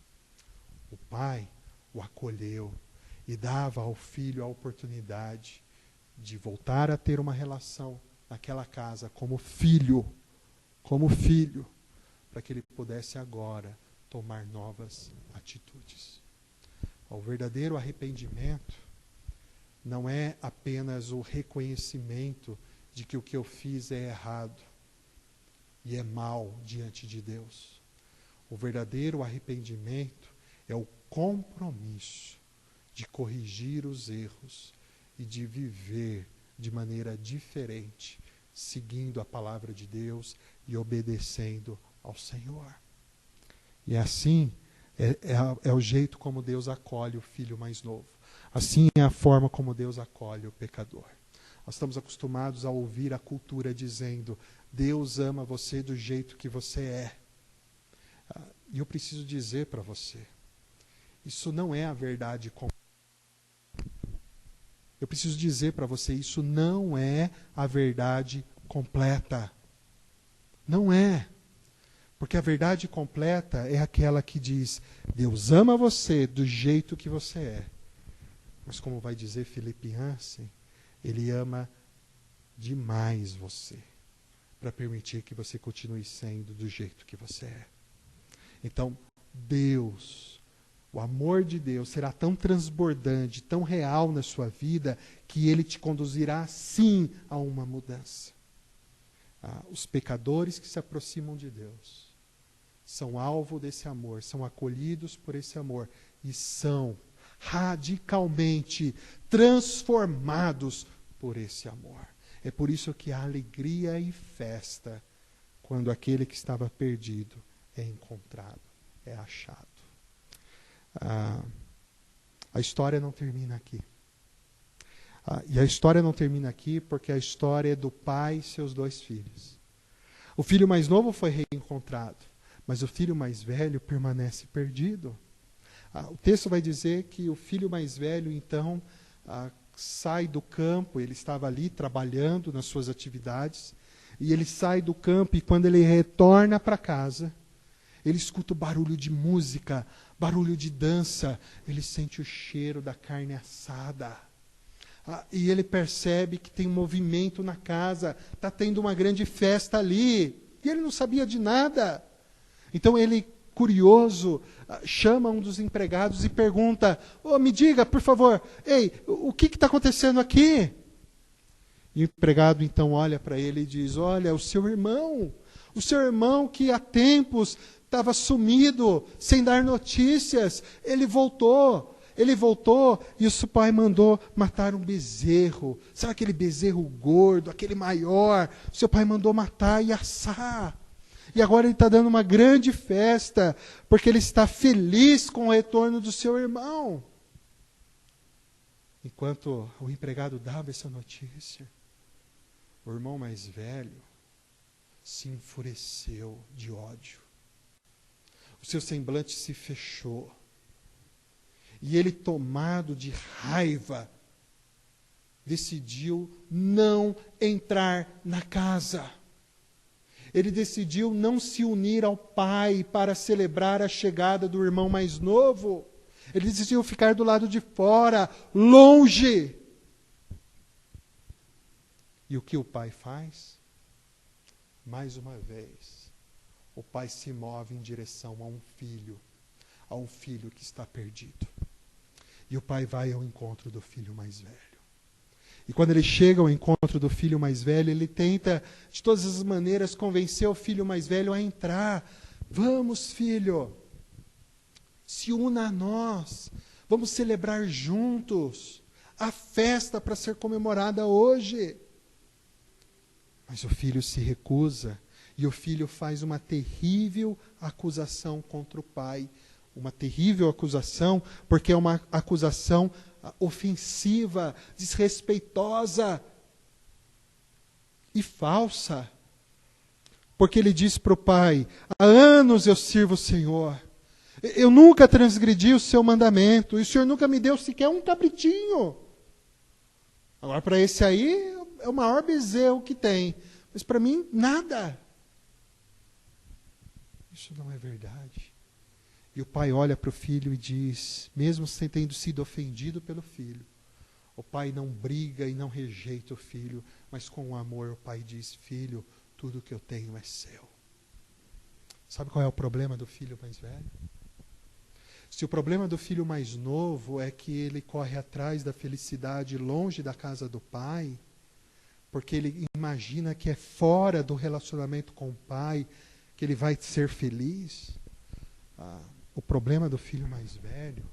O pai o acolheu e dava ao filho a oportunidade de voltar a ter uma relação naquela casa como filho, para que ele pudesse agora tomar novas atitudes. O verdadeiro arrependimento não é apenas o reconhecimento de que o que eu fiz é errado e é mal diante de Deus. O verdadeiro arrependimento é o compromisso de corrigir os erros e de viver de maneira diferente, seguindo a palavra de Deus e obedecendo ao Senhor. E assim é o jeito como Deus acolhe o filho mais novo. Assim é a forma como Deus acolhe o pecador. Nós estamos acostumados a ouvir a cultura dizendo: Deus ama você do jeito que você é. E eu preciso dizer para você, isso não é a verdade completa. Eu preciso dizer para você, isso não é a verdade completa. Não é. Porque a verdade completa é aquela que diz: Deus ama você do jeito que você é. Mas como vai dizer Felipe Hansen, Ele ama demais você para permitir que você continue sendo do jeito que você é. Então, Deus, o amor de Deus será tão transbordante, tão real na sua vida, que Ele te conduzirá sim a uma mudança. Os pecadores que se aproximam de Deus são alvo desse amor, são acolhidos por esse amor e são radicalmente transformados por esse amor. É por isso que há alegria e festa quando aquele que estava perdido é encontrado, é achado. A história não termina aqui. E a história não termina aqui porque a história é do pai e seus 2 filhos. O filho mais novo foi reencontrado, mas o filho mais velho permanece perdido. O texto vai dizer que o filho mais velho, então, sai do campo. Ele estava ali trabalhando nas suas atividades, e ele sai do campo, e quando ele retorna para casa, ele escuta o barulho de música, barulho de dança, ele sente o cheiro da carne assada. E ele percebe que tem um movimento na casa, está tendo uma grande festa ali, e ele não sabia de nada. Então ele, curioso, chama um dos empregados e pergunta: me diga, por favor, o que está acontecendo aqui? E o empregado então olha para ele e diz: olha, o seu irmão que há tempos estava sumido, sem dar notícias, ele voltou e o seu pai mandou matar um bezerro. Sabe aquele bezerro gordo, aquele maior? O seu pai mandou matar e assar. E agora ele está dando uma grande festa, porque ele está feliz com o retorno do seu irmão. Enquanto o empregado dava essa notícia, o irmão mais velho se enfureceu de ódio. O seu semblante se fechou. E ele, tomado de raiva, decidiu não entrar na casa. Ele decidiu não se unir ao pai para celebrar a chegada do irmão mais novo. Ele decidiu ficar do lado de fora, longe. E o que o pai faz? Mais uma vez, o pai se move em direção a um filho que está perdido. E o pai vai ao encontro do filho mais velho. E quando ele chega ao encontro do filho mais velho, ele tenta, de todas as maneiras, convencer o filho mais velho a entrar. Vamos, filho, se una a nós. Vamos celebrar juntos a festa para ser comemorada hoje. Mas o filho se recusa. E o filho faz uma terrível acusação contra o pai. Uma terrível acusação, porque é uma acusação ofensiva, desrespeitosa e falsa. Porque ele diz para o pai: há anos eu sirvo o Senhor. Eu nunca transgredi o seu mandamento. E o Senhor nunca me deu sequer um cabritinho. Agora, para esse aí, é o maior bezerro que tem. Mas para mim, nada. Isso não é verdade. E o pai olha para o filho e diz, mesmo sem tendo sido ofendido pelo filho, o pai não briga e não rejeita o filho, mas com amor o pai diz: filho, tudo que eu tenho é seu. Sabe qual é o problema do filho mais velho? Se o problema do filho mais novo é que ele corre atrás da felicidade longe da casa do pai, porque ele imagina que é fora do relacionamento com o pai que ele vai ser feliz, o problema do filho mais velho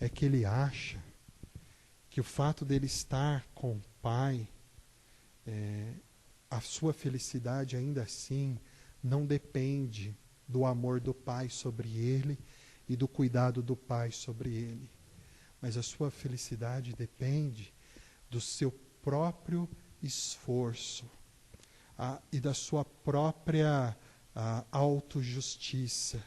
é que ele acha que o fato dele estar com o pai, a sua felicidade ainda assim não depende do amor do pai sobre ele e do cuidado do pai sobre ele. Mas a sua felicidade depende do seu próprio esforço e da sua própria autojustiça,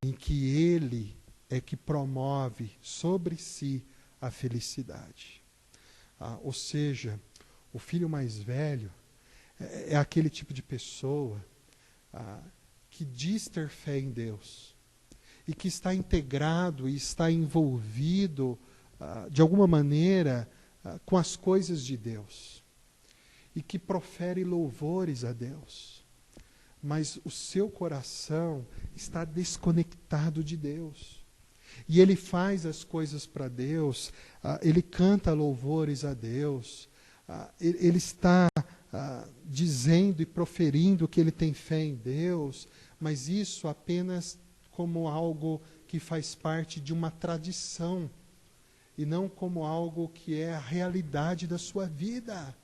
em que ele é que promove sobre si a felicidade. Ou seja, o filho mais velho é aquele tipo de pessoa que diz ter fé em Deus e que está integrado e está envolvido de alguma maneira com as coisas de Deus. e que profere louvores a Deus, mas o seu coração está desconectado de Deus. E ele faz as coisas para Deus, ele canta louvores a Deus, ele está dizendo e proferindo que ele tem fé em Deus, mas isso apenas como algo que faz parte de uma tradição, e não como algo que é a realidade da sua vida.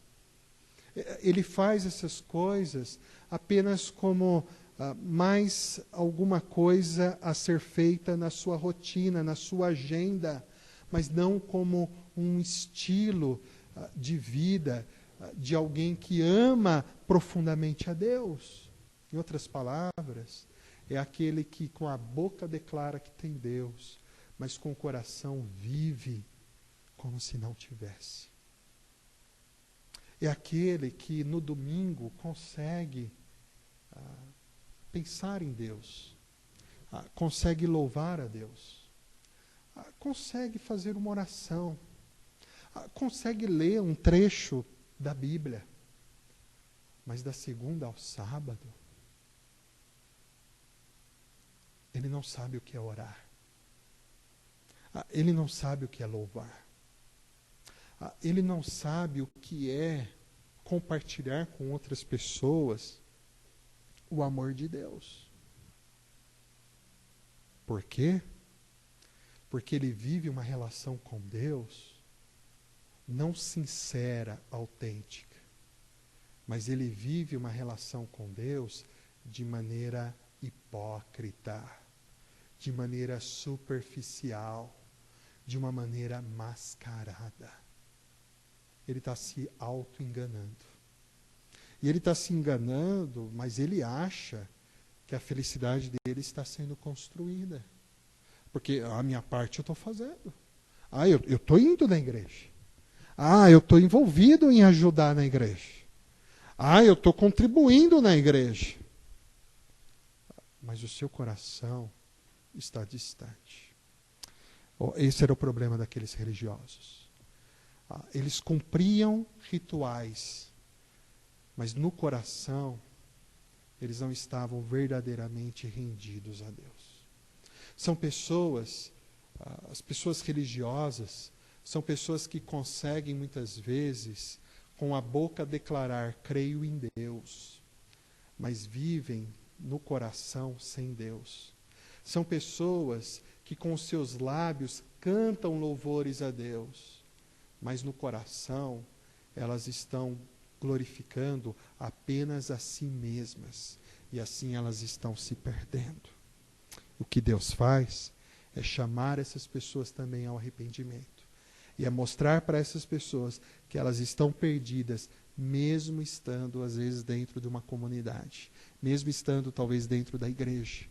Ele faz essas coisas apenas como mais alguma coisa a ser feita na sua rotina, na sua agenda, mas não como um estilo de vida de alguém que ama profundamente a Deus. Em outras palavras, é aquele que com a boca declara que tem Deus, mas com o coração vive como se não tivesse. É aquele que no domingo consegue pensar em Deus, consegue louvar a Deus, consegue fazer uma oração, consegue ler um trecho da Bíblia, mas da segunda ao sábado, ele não sabe o que é orar, ele não sabe o que é louvar, ele não sabe o que é compartilhar com outras pessoas o amor de Deus. Por quê? Porque ele vive uma relação com Deus não sincera, autêntica, mas ele vive uma relação com Deus de maneira hipócrita, de maneira superficial, de uma maneira mascarada. Ele está se auto-enganando. E ele está se enganando, mas ele acha que a felicidade dele está sendo construída. Porque a minha parte eu estou fazendo. Eu estou indo na igreja. Eu estou envolvido em ajudar na igreja. Eu estou contribuindo na igreja. Mas o seu coração está distante. Esse era o problema daqueles religiosos. Eles cumpriam rituais, mas no coração eles não estavam verdadeiramente rendidos a Deus. São pessoas, as pessoas religiosas, são pessoas que conseguem muitas vezes com a boca declarar creio em Deus, mas vivem no coração sem Deus. São pessoas que com seus lábios cantam louvores a Deus, mas no coração elas estão glorificando apenas a si mesmas, e assim elas estão se perdendo. O que Deus faz é chamar essas pessoas também ao arrependimento, e é mostrar para essas pessoas que elas estão perdidas, mesmo estando às vezes dentro de uma comunidade, mesmo estando talvez dentro da igreja,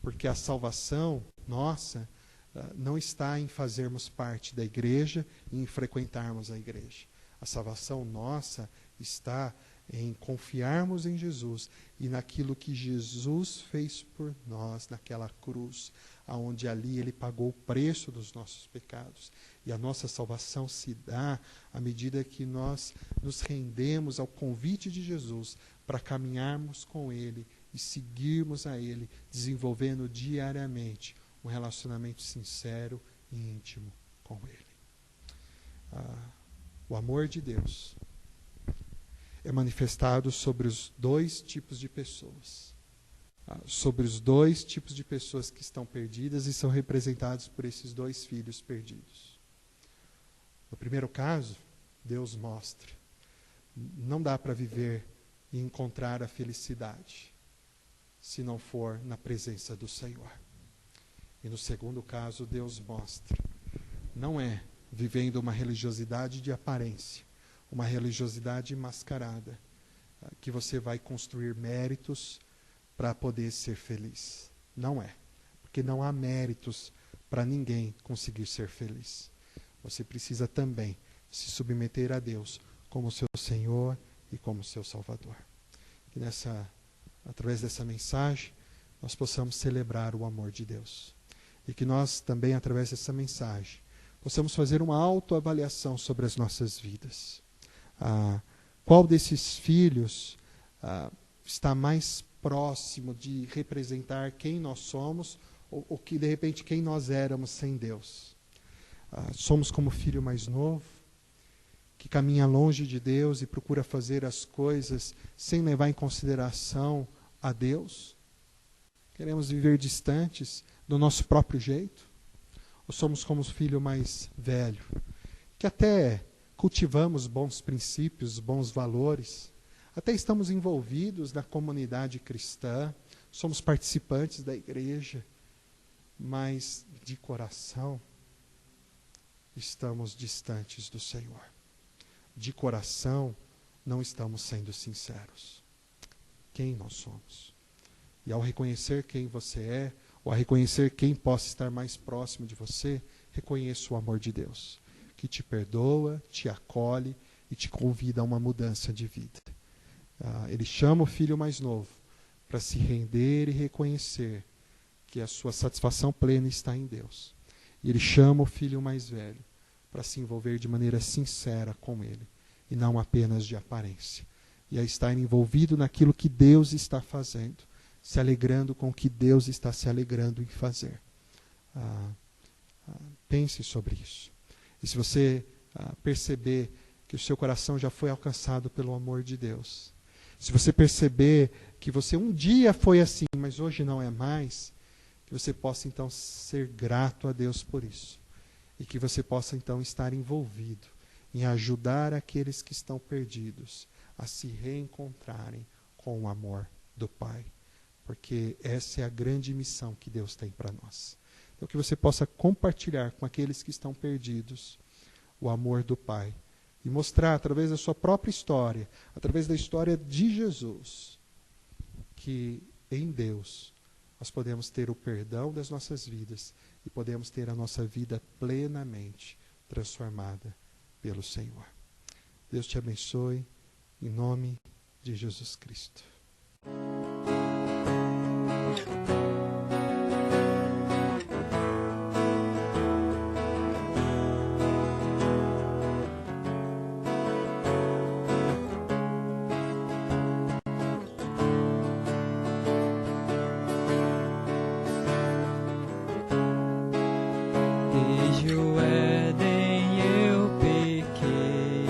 porque a salvação nossa não está em fazermos parte da igreja e em frequentarmos a igreja. A salvação nossa está em confiarmos em Jesus e naquilo que Jesus fez por nós naquela cruz, aonde ali ele pagou o preço dos nossos pecados. E a nossa salvação se dá à medida que nós nos rendemos ao convite de Jesus para caminharmos com ele e seguirmos a ele, desenvolvendo diariamente um relacionamento sincero e íntimo com ele. O amor de Deus é manifestado sobre os dois tipos de pessoas. Sobre os dois tipos de pessoas que estão perdidas e são representados por esses dois filhos perdidos. No primeiro caso, Deus mostra. Não dá para viver e encontrar a felicidade se não for na presença do Senhor. E no segundo caso, Deus mostra. Não é vivendo uma religiosidade de aparência, uma religiosidade mascarada, que você vai construir méritos para poder ser feliz. Não é. Porque não há méritos para ninguém conseguir ser feliz. Você precisa também se submeter a Deus como seu Senhor e como seu Salvador. Que através dessa mensagem, nós possamos celebrar o amor de Deus. E que nós também, através dessa mensagem, possamos fazer uma autoavaliação sobre as nossas vidas. Qual desses filhos está mais próximo de representar quem nós somos ou que, de repente, quem nós éramos sem Deus? Somos como o filho mais novo, que caminha longe de Deus e procura fazer as coisas sem levar em consideração a Deus? Queremos viver distantes do nosso próprio jeito? Ou somos como o filho mais velho, que até cultivamos bons princípios, bons valores, até estamos envolvidos na comunidade cristã, somos participantes da igreja, mas de coração estamos distantes do Senhor. De coração não estamos sendo sinceros. Quem nós somos? E ao reconhecer quem você é, ou a reconhecer quem possa estar mais próximo de você, reconheça o amor de Deus, que te perdoa, te acolhe e te convida a uma mudança de vida. Ele chama o filho mais novo para se render e reconhecer que a sua satisfação plena está em Deus. E ele chama o filho mais velho para se envolver de maneira sincera com ele, e não apenas de aparência. E a estar envolvido naquilo que Deus está fazendo, se alegrando com o que Deus está se alegrando em fazer. Pense sobre isso. E se você perceber que o seu coração já foi alcançado pelo amor de Deus, se você perceber que você um dia foi assim, mas hoje não é mais, que você possa então ser grato a Deus por isso. E que você possa então estar envolvido em ajudar aqueles que estão perdidos a se reencontrarem com o amor do Pai. Porque essa é a grande missão que Deus tem para nós. Então que você possa compartilhar com aqueles que estão perdidos o amor do Pai. E mostrar através da sua própria história, através da história de Jesus, que em Deus nós podemos ter o perdão das nossas vidas e podemos ter a nossa vida plenamente transformada pelo Senhor. Deus te abençoe, em nome de Jesus Cristo. Desde o Éden eu pequei,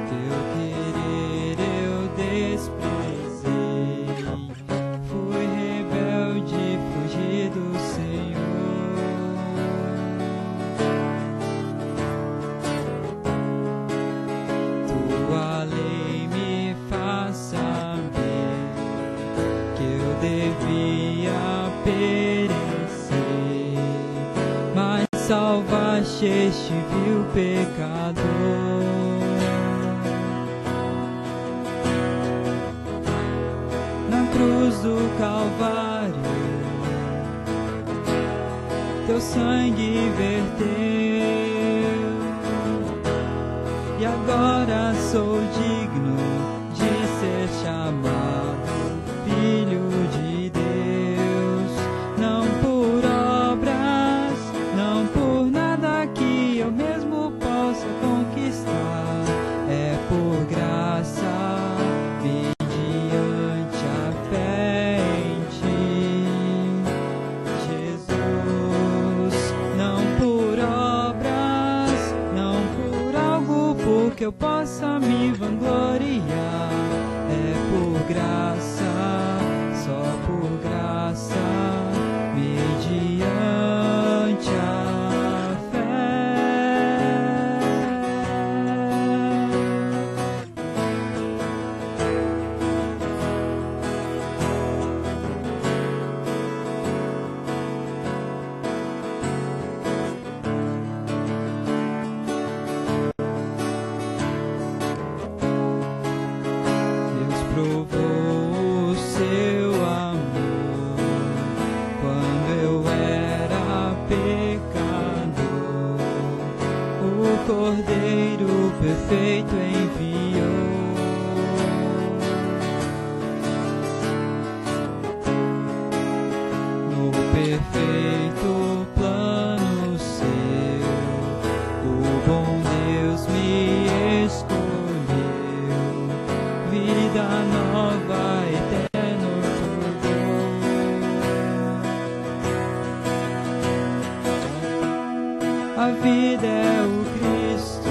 teu querer eu desprezei. Fui rebelde, fugi do Senhor. Tua lei me faz saber que eu devia perecer. Salvaste este vil pecador. Na cruz do Calvário, teu sangue verteu, e agora sou digno de ser chamado filho de Deus, não por obras, não por nada que eu mesmo possa conquistar, é por graça, mediante a fé em ti, Jesus. Não por obras, não por algo porque eu possa me vangloriar, é por graça, só por graça, mediante a fé. Deus provou o seu amor quando eu era pecador. O Cordeiro perfeito enviou. No perfeito plano seu, o bom Deus me escolheu. A vida é o Cristo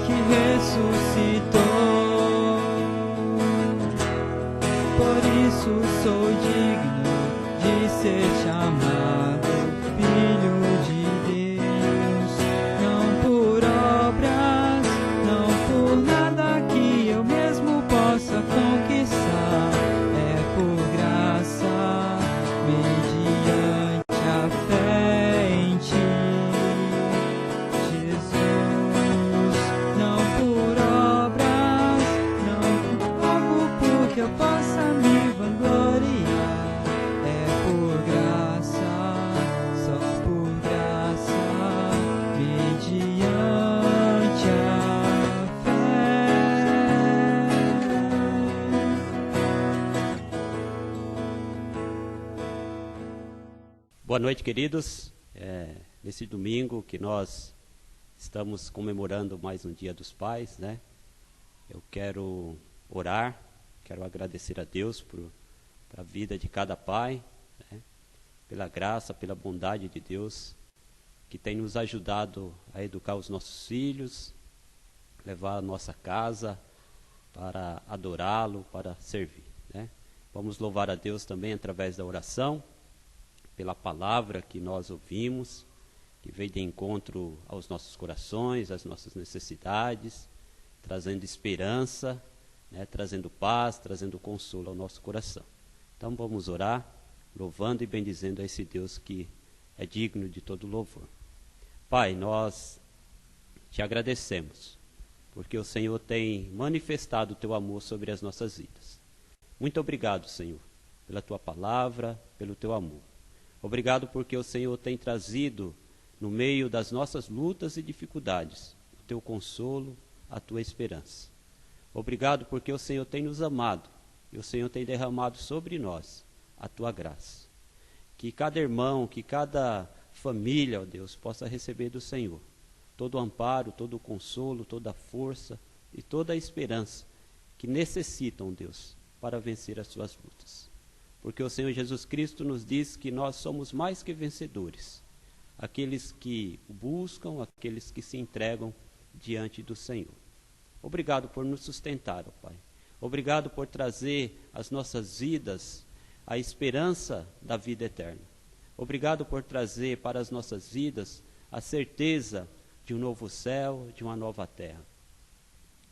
que ressuscitou. Por isso sou digno de ser chamado filho de Deus. Não por obras, não por nada que eu mesmo possa conquistar. É por graça, mediante a fé em Ti, Jesus. Não por obras, não por algo porque eu possa me vangloriar. É por graça, só por graça, mediante a fé. Boa noite, queridos. Nesse domingo que nós estamos comemorando mais um Dia dos Pais, né? Eu quero orar, quero agradecer a Deus pela vida de cada pai, né? Pela graça, pela bondade de Deus, que tem nos ajudado a educar os nossos filhos, levar a nossa casa para adorá-lo, para servir, né? Vamos louvar a Deus também através da oração, pela palavra que nós ouvimos, que veio de encontro aos nossos corações, às nossas necessidades, trazendo esperança, né, trazendo paz, trazendo consolo ao nosso coração. Então vamos orar, louvando e bendizendo a esse Deus que é digno de todo louvor. Pai, nós te agradecemos, porque o Senhor tem manifestado o teu amor sobre as nossas vidas. Muito obrigado, Senhor, pela tua palavra, pelo teu amor. Obrigado porque o Senhor tem trazido, no meio das nossas lutas e dificuldades, o teu consolo, a tua esperança. Obrigado porque o Senhor tem nos amado e o Senhor tem derramado sobre nós a tua graça. Que cada irmão, que cada família, ó Deus, possa receber do Senhor todo o amparo, todo o consolo, toda a força e toda a esperança que necessitam, Deus, para vencer as suas lutas. Porque o Senhor Jesus Cristo nos diz que nós somos mais que vencedores, aqueles que o buscam, aqueles que se entregam diante do Senhor. Obrigado por nos sustentar, ó Pai. Obrigado por trazer às nossas vidas a esperança da vida eterna. Obrigado por trazer para as nossas vidas a certeza de um novo céu, de uma nova terra.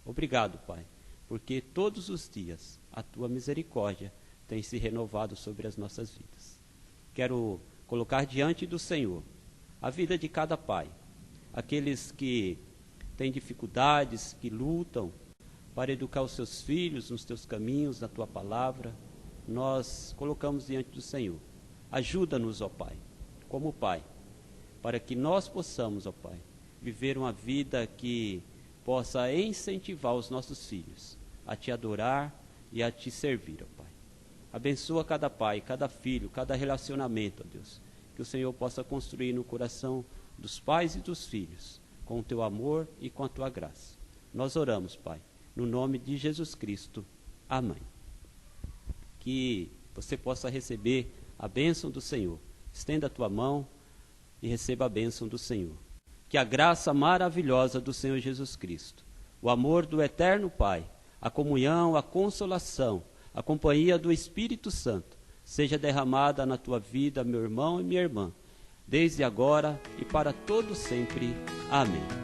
Obrigado, Pai, porque todos os dias a tua misericórdia tem se renovado sobre as nossas vidas. Quero colocar diante do Senhor a vida de cada pai, aqueles que têm dificuldades, que lutam para educar os seus filhos nos teus caminhos, na tua palavra. Nós colocamos diante do Senhor. Ajuda-nos, ó Pai, como Pai, para que nós possamos, ó Pai, viver uma vida que possa incentivar os nossos filhos a te adorar e a te servir, ó Pai. Abençoa cada pai, cada filho, cada relacionamento, ó Deus, que o Senhor possa construir no coração dos pais e dos filhos, com o teu amor e com a tua graça. Nós oramos, Pai, no nome de Jesus Cristo. Amém. Que você possa receber a bênção do Senhor. Estenda a tua mão e receba a bênção do Senhor. Que a graça maravilhosa do Senhor Jesus Cristo, o amor do eterno Pai, a comunhão, a consolação, a companhia do Espírito Santo, seja derramada na tua vida, meu irmão e minha irmã, desde agora e para todo sempre. Amém.